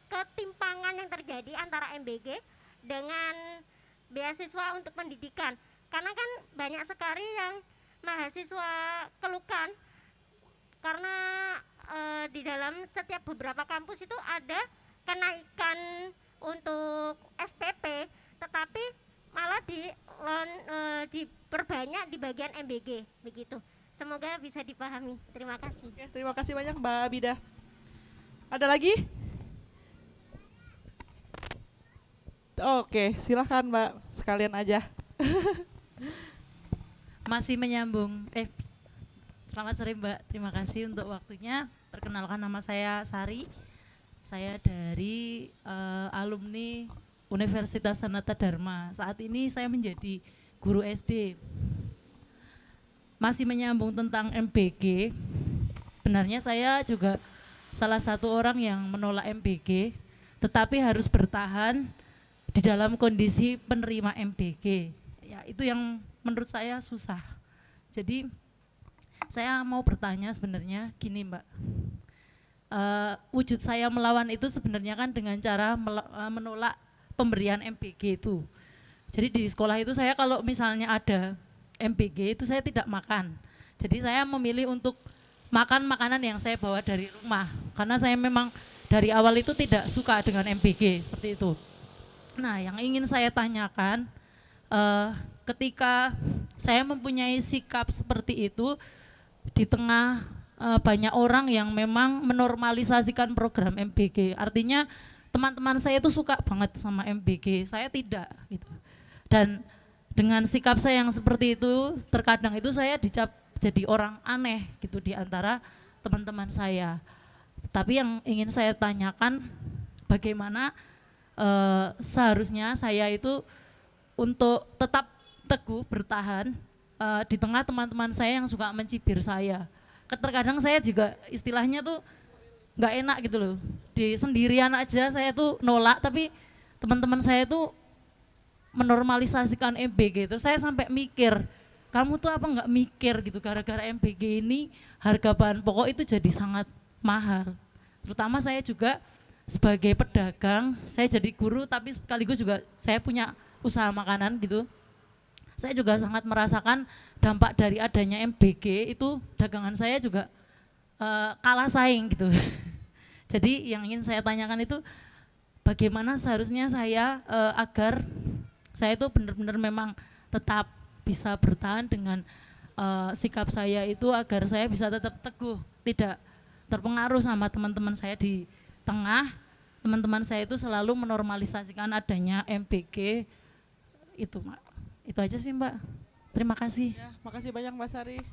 ketimpangan yang terjadi antara MBG dengan beasiswa untuk pendidikan, karena kan banyak sekali yang mahasiswa keluhkan karena di dalam setiap beberapa kampus itu ada kenaikan untuk SPP, tetapi malah diperbanyak di bagian MBG begitu. Semoga bisa dipahami. Terima kasih. Oke, terima kasih banyak Mbak Abida. Ada lagi? Oke, silakan Mbak, sekalian aja. Masih menyambung. Selamat sore Mbak, terima kasih untuk waktunya. Perkenalkan, nama saya Sari. Saya dari alumni Universitas Sanata Dharma. Saat ini saya menjadi guru SD. Masih menyambung tentang MBG. Sebenarnya saya juga salah satu orang yang menolak MBG, tetapi harus bertahan di dalam kondisi penerima MBG. Ya, itu yang menurut saya susah. Jadi saya mau bertanya sebenarnya gini Mbak, wujud saya melawan itu sebenarnya kan dengan cara menolak pemberian MBG itu. Jadi di sekolah itu saya kalau misalnya ada MBG itu saya tidak makan. Jadi saya memilih untuk makan makanan yang saya bawa dari rumah, karena saya memang dari awal itu tidak suka dengan MBG seperti itu. Nah, yang ingin saya tanyakan, ketika saya mempunyai sikap seperti itu di tengah banyak orang yang memang menormalisasikan program MBG, artinya teman-teman saya itu suka banget sama MBG, saya tidak gitu. Dan dengan sikap saya yang seperti itu, terkadang itu saya dicap jadi orang aneh gitu di antara teman-teman saya. Tapi yang ingin saya tanyakan, bagaimana seharusnya saya itu untuk tetap teguh bertahan di tengah teman-teman saya yang suka mencibir saya. Terkadang saya juga istilahnya tuh nggak enak gitu loh. Di sendirian aja saya tuh nolak, tapi teman-teman saya tuh menormalisasikan MBG. Terus saya sampai mikir, kamu tuh apa nggak mikir gitu, gara-gara MBG ini harga bahan pokok itu jadi sangat mahal. Terutama saya juga sebagai pedagang, saya jadi guru tapi sekaligus juga saya punya usaha makanan gitu. Saya juga sangat merasakan dampak dari adanya MBG itu, dagangan saya juga kalah saing gitu. Jadi yang ingin saya tanyakan itu, bagaimana seharusnya saya agar saya itu benar-benar memang tetap bisa bertahan dengan sikap saya itu, agar saya bisa tetap teguh, tidak terpengaruh sama teman-teman saya di tengah. Teman-teman saya itu selalu menormalisasikan adanya MBG itu, Mak. Itu aja sih Mbak, terima kasih. Ya, makasih banyak Mbak Sari.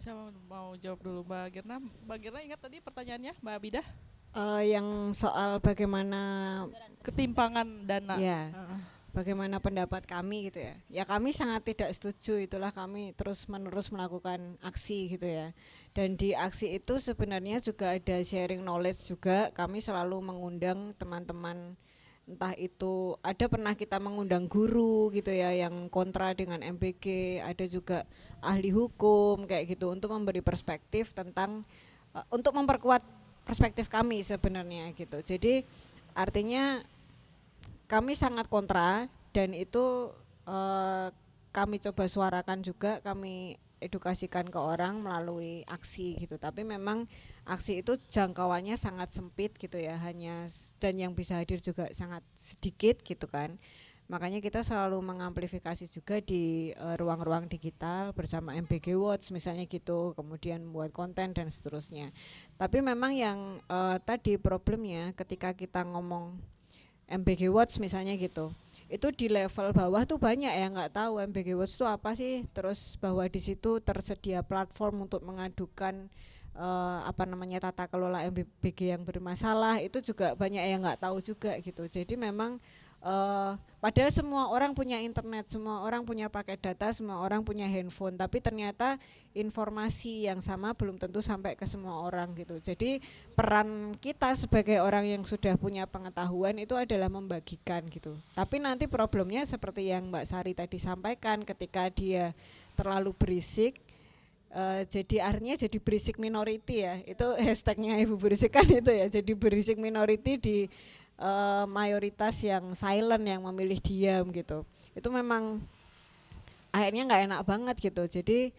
Siapa mau jawab dulu, Mbak Girna? Mbak Girna ingat tadi pertanyaannya Mbak Abida? Yang soal bagaimana Ketimpangan dana. ya, bagaimana pendapat kami gitu ya. Ya kami sangat tidak setuju, itulah kami terus-menerus melakukan aksi gitu ya. Dan di aksi itu sebenarnya juga ada sharing knowledge juga. Kami selalu mengundang teman-teman, entah itu ada pernah kita mengundang guru gitu ya yang kontra dengan MBG, ada juga ahli hukum kayak gitu untuk memberi perspektif tentang untuk memperkuat perspektif kami sebenarnya gitu. Jadi artinya kami sangat kontra, dan itu kami coba suarakan juga, kami edukasikan ke orang melalui aksi gitu. Tapi memang aksi itu jangkauannya sangat sempit gitu ya, dan yang bisa hadir juga sangat sedikit gitu kan. Makanya kita selalu mengamplifikasi juga di ruang-ruang digital bersama MBG Watch misalnya gitu, kemudian buat konten dan seterusnya. Tapi memang yang tadi problemnya ketika kita ngomong MBG Watch misalnya gitu, itu di level bawah tuh banyak yang nggak tahu MBG Watch itu apa sih, terus bahwa di situ tersedia platform untuk mengadukan tata kelola MBG yang bermasalah, itu juga banyak yang nggak tahu juga gitu. Jadi memang padahal semua orang punya internet, semua orang punya paket data, semua orang punya handphone, tapi ternyata informasi yang sama belum tentu sampai ke semua orang gitu. Jadi peran kita sebagai orang yang sudah punya pengetahuan itu adalah membagikan gitu. Tapi nanti problemnya seperti yang Mbak Sari tadi sampaikan, ketika dia terlalu berisik, jadi artinya jadi berisik minority ya, itu hashtagnya Ibu Berisik kan itu ya, jadi berisik minority di mayoritas yang silent, yang memilih diam gitu. Itu memang akhirnya nggak enak banget gitu. Jadi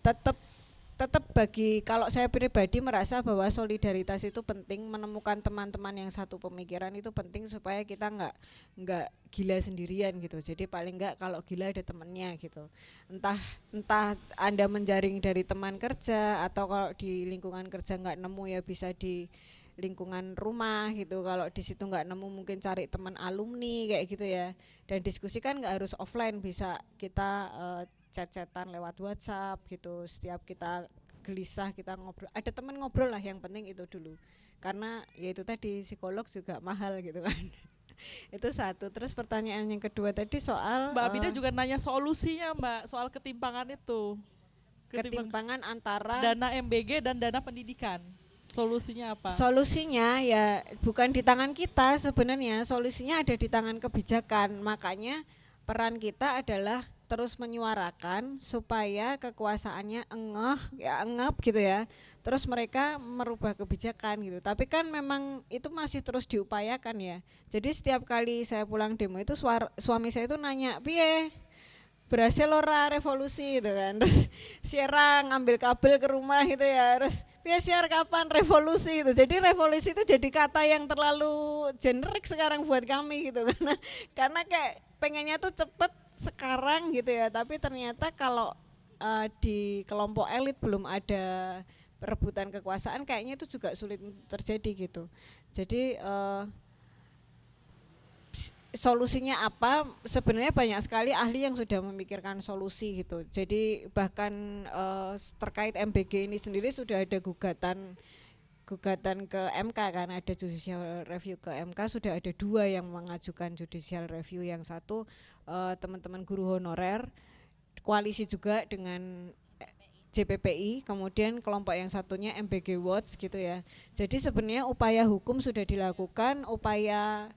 tetap bagi, kalau saya pribadi merasa bahwa solidaritas itu penting, menemukan teman-teman yang satu pemikiran itu penting supaya kita nggak gila sendirian gitu. Jadi paling nggak kalau gila ada temennya gitu. Entah Anda menjaring dari teman kerja, atau kalau di lingkungan kerja nggak nemu ya bisa di lingkungan rumah gitu. Kalau di situ nggak nemu mungkin cari teman alumni kayak gitu ya. Dan diskusi kan nggak harus offline, bisa kita chat-chatan lewat WhatsApp gitu. Setiap kita gelisah kita ngobrol, ada teman ngobrol lah, yang penting itu dulu. Karena ya itu tadi, psikolog juga mahal gitu kan. Itu satu. Terus pertanyaan yang kedua tadi soal Mbak Abida juga nanya solusinya Mbak, soal ketimpangan itu. ketimpangan antara Dana MBG dan dana pendidikan. Solusinya apa? Solusinya ya bukan di tangan kita sebenarnya, solusinya ada di tangan kebijakan. Makanya peran kita adalah terus menyuarakan supaya kekuasaannya engap gitu ya. Terus mereka merubah kebijakan gitu. Tapi kan memang itu masih terus diupayakan ya. Jadi setiap kali saya pulang demo itu suami saya itu nanya, "Piye? Berhasil ora revolusi?" gitu kan. Terus Sierra ngambil kabel ke rumah gitu ya. Terus siar kapan revolusi itu. Jadi revolusi itu jadi kata yang terlalu generik sekarang buat kami gitu karena kayak pengennya tuh cepet sekarang gitu ya. Tapi ternyata kalau di kelompok elit belum ada perebutan kekuasaan, kayaknya itu juga sulit terjadi gitu. Jadi solusinya apa? Sebenarnya banyak sekali ahli yang sudah memikirkan solusi gitu. Jadi bahkan terkait MBG ini sendiri sudah ada gugatan ke MK kan, ada judicial review ke MK, sudah ada 2 yang mengajukan judicial review. Yang satu teman-teman guru honorer, koalisi juga dengan JPPI, kemudian kelompok yang satunya MBG Watch gitu ya. Jadi sebenarnya upaya hukum sudah dilakukan, upaya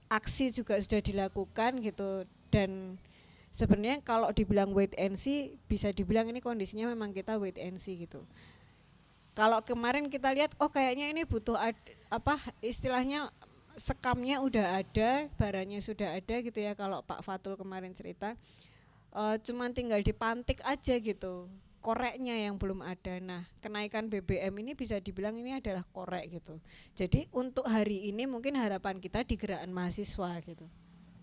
aksi juga sudah dilakukan gitu. Dan sebenarnya kalau dibilang wait and see, bisa dibilang ini kondisinya memang kita wait and see gitu. Kalau kemarin kita lihat, oh kayaknya ini butuh istilahnya sekamnya udah ada, baranya sudah ada gitu ya. Kalau Pak Fatul kemarin cerita, cuman tinggal dipantik aja gitu, koreknya yang belum ada. Nah, kenaikan BBM ini bisa dibilang ini adalah korek gitu. Jadi untuk hari ini mungkin harapan kita di gerakan mahasiswa gitu.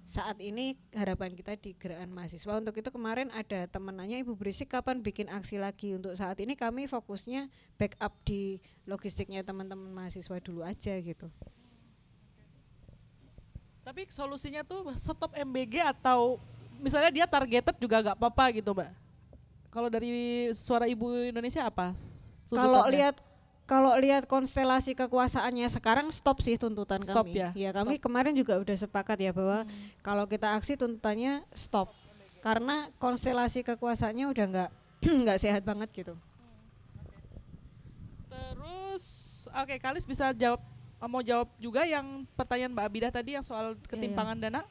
Saat ini harapan kita di gerakan mahasiswa. Untuk itu kemarin ada teman nanya, Ibu Berisik kapan bikin aksi lagi? Untuk saat ini kami fokusnya backup di logistiknya teman-teman mahasiswa dulu aja gitu. Tapi solusinya tuh stop MBG atau misalnya dia targeted juga gak apa-apa gitu Mbak? Kalau dari Suara Ibu Indonesia apa? Kalau lihat konstelasi kekuasaannya sekarang, stop sih tuntutan Stop kami. ya, Kami kemarin juga udah sepakat ya bahwa kalau kita aksi tuntutannya stop. Karena konstelasi kekuasaannya udah nggak sehat banget gitu. Terus oke, Kalis bisa mau jawab juga yang pertanyaan Mbak Abida tadi yang soal ketimpangan dana?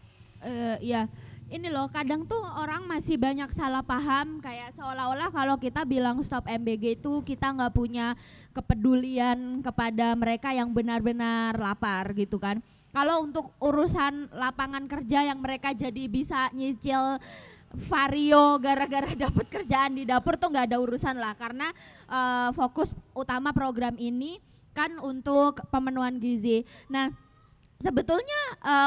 Ya, ini loh kadang tuh orang masih banyak salah paham, kayak seolah-olah kalau kita bilang stop MBG itu kita nggak punya kepedulian kepada mereka yang benar-benar lapar gitu kan. Kalau untuk urusan lapangan kerja yang mereka jadi bisa nyicil vario gara-gara dapat kerjaan di dapur tuh nggak ada urusan lah, karena fokus utama program ini kan untuk pemenuhan gizi. Nah, sebetulnya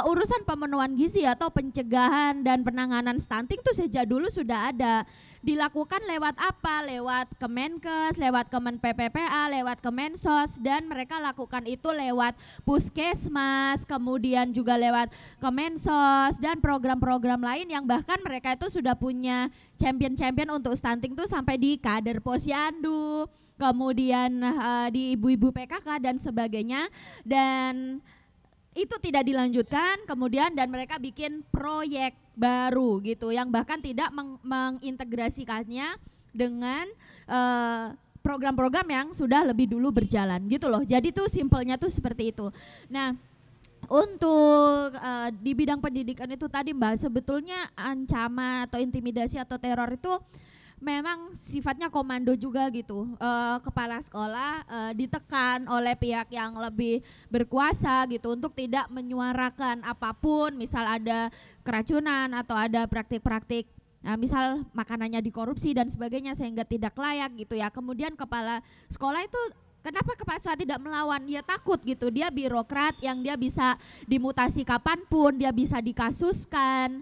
urusan pemenuhan gizi atau pencegahan dan penanganan stunting tuh sejak dulu sudah ada. Dilakukan lewat apa? Lewat Kemenkes, lewat Kemen PPPA, lewat Kemensos, dan mereka lakukan itu lewat Puskesmas, kemudian juga lewat Kemensos dan program-program lain yang bahkan mereka itu sudah punya champion-champion untuk stunting tuh sampai di kader posyandu, kemudian di ibu-ibu PKK dan sebagainya, dan itu tidak dilanjutkan kemudian, dan mereka bikin proyek baru gitu yang bahkan tidak mengintegrasikannya dengan program-program yang sudah lebih dulu berjalan gitu loh. Jadi tuh simpelnya tuh seperti itu. Nah, untuk di bidang pendidikan itu tadi Mbak, sebetulnya ancaman atau intimidasi atau teror itu memang sifatnya komando juga gitu. Kepala sekolah ditekan oleh pihak yang lebih berkuasa gitu untuk tidak menyuarakan apapun, misal ada keracunan atau ada praktik-praktik misal makanannya dikorupsi dan sebagainya sehingga tidak layak gitu ya. Kemudian kepala sekolah itu, kenapa kepala sekolah tidak melawan? Dia takut gitu, dia birokrat yang dia bisa dimutasi kapanpun, dia bisa dikasuskan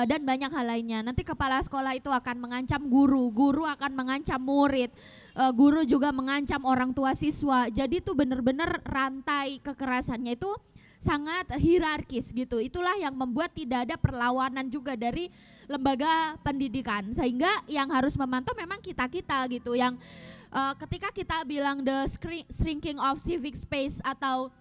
dan banyak hal lainnya. Nanti kepala sekolah itu akan mengancam guru, guru akan mengancam murid, guru juga mengancam orang tua siswa. Jadi itu benar-benar rantai kekerasannya itu sangat hierarkis gitu. Itulah yang membuat tidak ada perlawanan juga dari lembaga pendidikan, sehingga yang harus memantau memang kita-kita gitu, yang ketika kita bilang the shrinking of civic space atau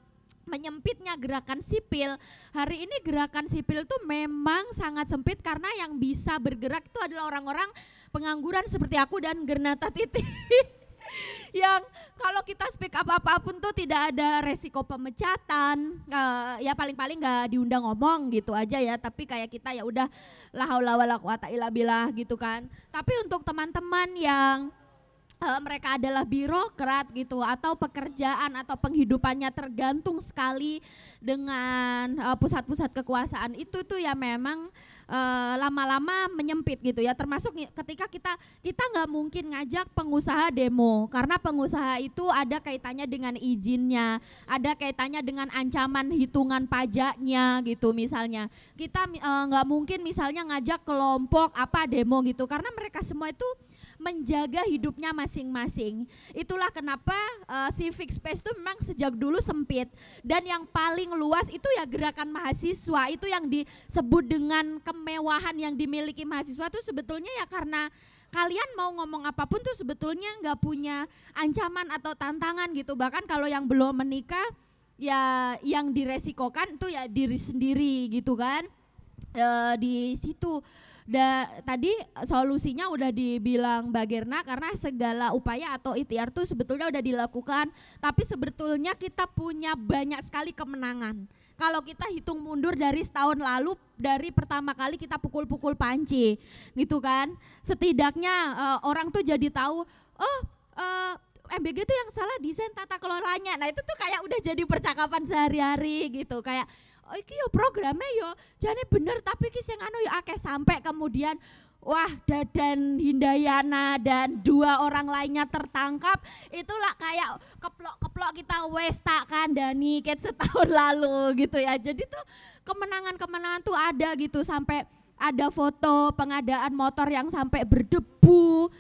menyempitnya gerakan sipil, hari ini gerakan sipil itu memang sangat sempit karena yang bisa bergerak itu adalah orang-orang pengangguran seperti aku dan Gernata Titi yang kalau kita speak apa-apapun tuh tidak ada resiko pemecatan, ya paling-paling nggak diundang ngomong gitu aja ya, tapi kayak kita ya udah la haula wala quwata illa billah gitu kan. Tapi untuk teman-teman yang mereka adalah birokrat gitu atau pekerjaan atau penghidupannya tergantung sekali dengan pusat-pusat kekuasaan itu tuh ya memang lama-lama menyempit gitu ya, termasuk ketika kita nggak mungkin ngajak pengusaha demo karena pengusaha itu ada kaitannya dengan izinnya, ada kaitannya dengan ancaman hitungan pajaknya gitu. Misalnya kita nggak mungkin misalnya ngajak kelompok apa demo gitu karena mereka semua itu menjaga hidupnya masing-masing. Itulah kenapa civic space itu memang sejak dulu sempit, dan yang paling luas itu ya gerakan mahasiswa. Itu yang disebut dengan kemewahan yang dimiliki mahasiswa itu sebetulnya ya karena kalian mau ngomong apapun tuh sebetulnya nggak punya ancaman atau tantangan gitu. Bahkan kalau yang belum menikah ya yang diresikokan itu ya diri sendiri gitu kan. Di situ tadi solusinya udah dibilang Mbak Gerna, karena segala upaya atau ikhtiar tuh sebetulnya udah dilakukan, tapi sebetulnya kita punya banyak sekali kemenangan. Kalau kita hitung mundur dari setahun lalu, dari pertama kali kita pukul-pukul panci gitu kan, setidaknya orang tuh jadi tahu, MBG itu yang salah desain tata kelolanya. Nah itu tuh kayak udah jadi percakapan sehari-hari gitu, kayak oh iki yo programnya yo jane bener tapi ki sing anu yo akeh, sampai kemudian wah Dadan Hindayana dan 2 orang lainnya tertangkap. Itulah kayak keplok-keplok kita wes tak kandani ket setahun lalu gitu ya. Jadi tuh kemenangan-kemenangan tuh ada gitu, sampai ada foto pengadaan motor yang sampai berdebu,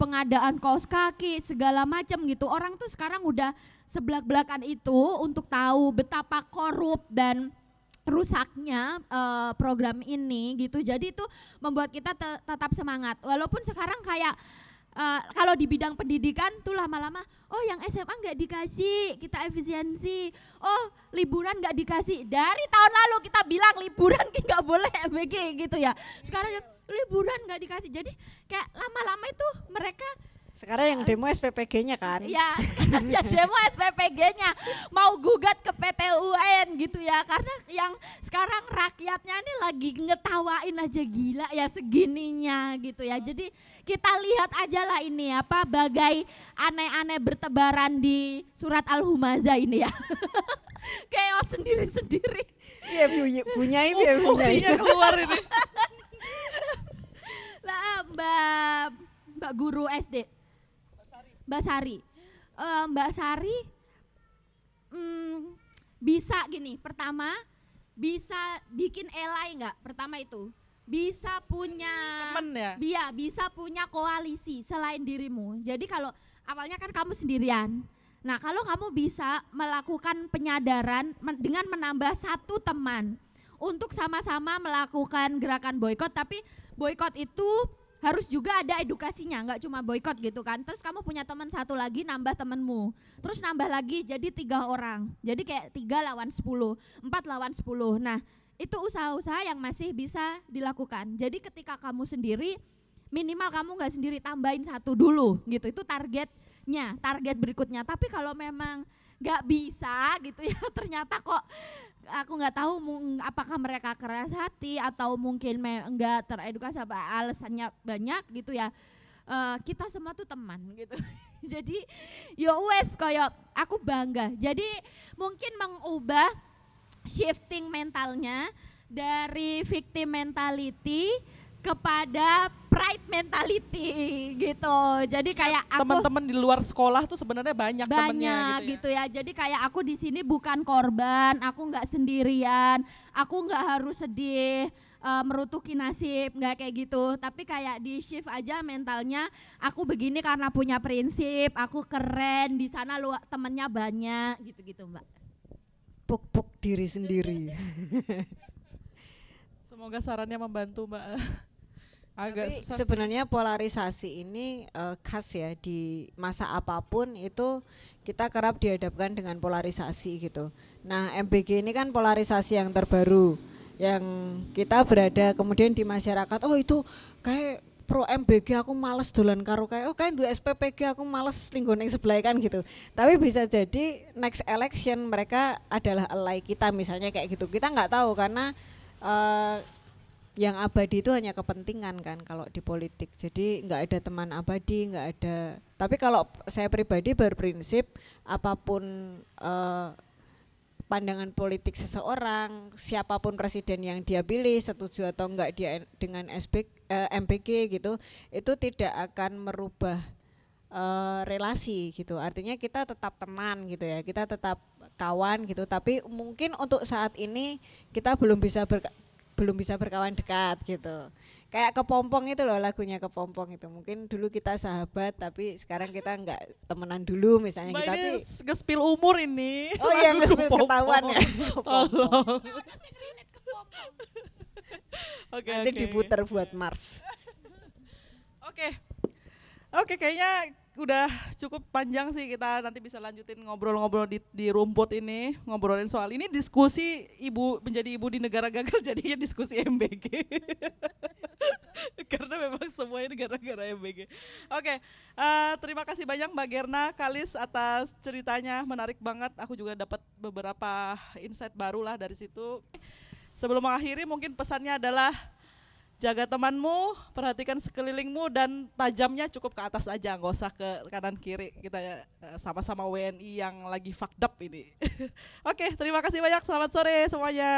pengadaan kaos kaki segala macam gitu. Orang tuh sekarang udah sebelak-belakan itu untuk tahu betapa korup dan rusaknya program ini gitu. Jadi itu membuat kita tetap semangat. Walaupun sekarang kayak kalau di bidang pendidikan tuh lama-lama, oh yang SMA nggak dikasih, kita efisiensi. Oh liburan nggak dikasih. Dari tahun lalu kita bilang liburan nggak boleh MBG gitu ya. Sekarang liburan nggak dikasih. Jadi kayak lama-lama itu mereka sekarang yang demo SPPG-nya kan? Ya, ya demo SPPG-nya mau gugat ke PT UN gitu ya, karena yang sekarang rakyatnya ini lagi ngetawain aja, gila ya segininya gitu ya. Jadi kita lihat aja lah ini apa bagai aneh-aneh bertebaran di surat Al-Humazah ini ya. Kayak sendiri-sendiri. Iya bunyai ya bunyai. Keluar ini. Mbak guru SD. Mbak Sari. Mbak Sari bisa gini, pertama bisa bikin elai enggak? Pertama itu. Bisa punya Temen ya? bisa punya koalisi selain dirimu. Jadi kalau awalnya kan kamu sendirian. Nah, kalau kamu bisa melakukan penyadaran dengan menambah satu teman untuk sama-sama melakukan gerakan boykot, tapi boykot itu harus juga ada edukasinya, nggak cuma boykot gitu kan. Terus kamu punya teman satu lagi, nambah temenmu, terus nambah lagi jadi 3 orang, jadi kayak 3 lawan 10, 4 lawan 10. Nah, itu usaha-usaha yang masih bisa dilakukan. Jadi ketika kamu sendiri, minimal kamu nggak sendiri, tambahin 1 dulu gitu, itu targetnya, target berikutnya. Tapi kalau memang nggak bisa gitu ya, ternyata kok aku nggak tahu apakah mereka keras hati atau mungkin nggak teredukasi, apa alasannya banyak gitu ya. Kita semua tuh teman gitu. Jadi ya wes koyo aku bangga. Jadi mungkin mengubah shifting mentalnya dari victim mentality kepada pride mentality gitu. Jadi kayak aku Teman-teman di luar sekolah tuh sebenarnya banyak temennya gitu ya. Jadi kayak aku di sini bukan korban, aku nggak sendirian, aku nggak harus sedih, merutuki nasib, nggak kayak gitu. Tapi kayak di shift aja mentalnya, aku begini karena punya prinsip, aku keren, di sana temennya banyak gitu-gitu Mbak. Puk-puk diri sendiri. Semoga sarannya membantu Mbak. Agak Tapi susah sih. sebenarnya polarisasi ini khas ya di masa apapun itu kita kerap dihadapkan dengan polarisasi gitu. Nah, MBG ini kan polarisasi yang terbaru yang kita berada kemudian di masyarakat, oh itu kayak pro MBG aku males dolan karo kayak, oh kayak dua SPPG aku males linggon yang sebelah kan gitu. Tapi bisa jadi next election mereka adalah ally kita misalnya kayak gitu. Kita nggak tahu karena yang abadi itu hanya kepentingan kan kalau di politik. Jadi nggak ada teman abadi, nggak ada. Tapi kalau saya pribadi berprinsip apapun pandangan politik seseorang, siapapun presiden yang dia pilih, setuju atau enggak dia dengan MBG gitu, itu tidak akan merubah relasi gitu. Artinya kita tetap teman gitu ya, kita tetap kawan gitu. Tapi mungkin untuk saat ini kita belum bisa berkawan dekat gitu. Kayak Kepompong itu loh, lagunya Kepompong itu. Mungkin dulu kita sahabat tapi sekarang kita enggak temenan dulu misalnya Mbak gitu. ini Tapi nge-spill umur ini. oh iya Lagu nge-spill Kepompong. ketahuan ya. Tolong. Oke, Nanti oke. diputer buat Mars. Oke. Oke, kayaknya udah cukup panjang sih, kita nanti bisa lanjutin ngobrol-ngobrol di rumput ini, ngobrolin soal ini, diskusi ibu menjadi ibu di negara gagal jadinya diskusi MBG. Karena memang semuanya gara-gara MBG. Oke, terima kasih banyak Mbak Gerna Kalis atas ceritanya, menarik banget. Aku juga dapat beberapa insight baru lah dari situ. Sebelum mengakhiri mungkin pesannya adalah jaga temanmu, perhatikan sekelilingmu, dan tajamnya cukup ke atas aja, nggak usah ke kanan kiri. Kita ya sama-sama WNI yang lagi fucked up ini. Oke, terima kasih banyak. Selamat sore semuanya.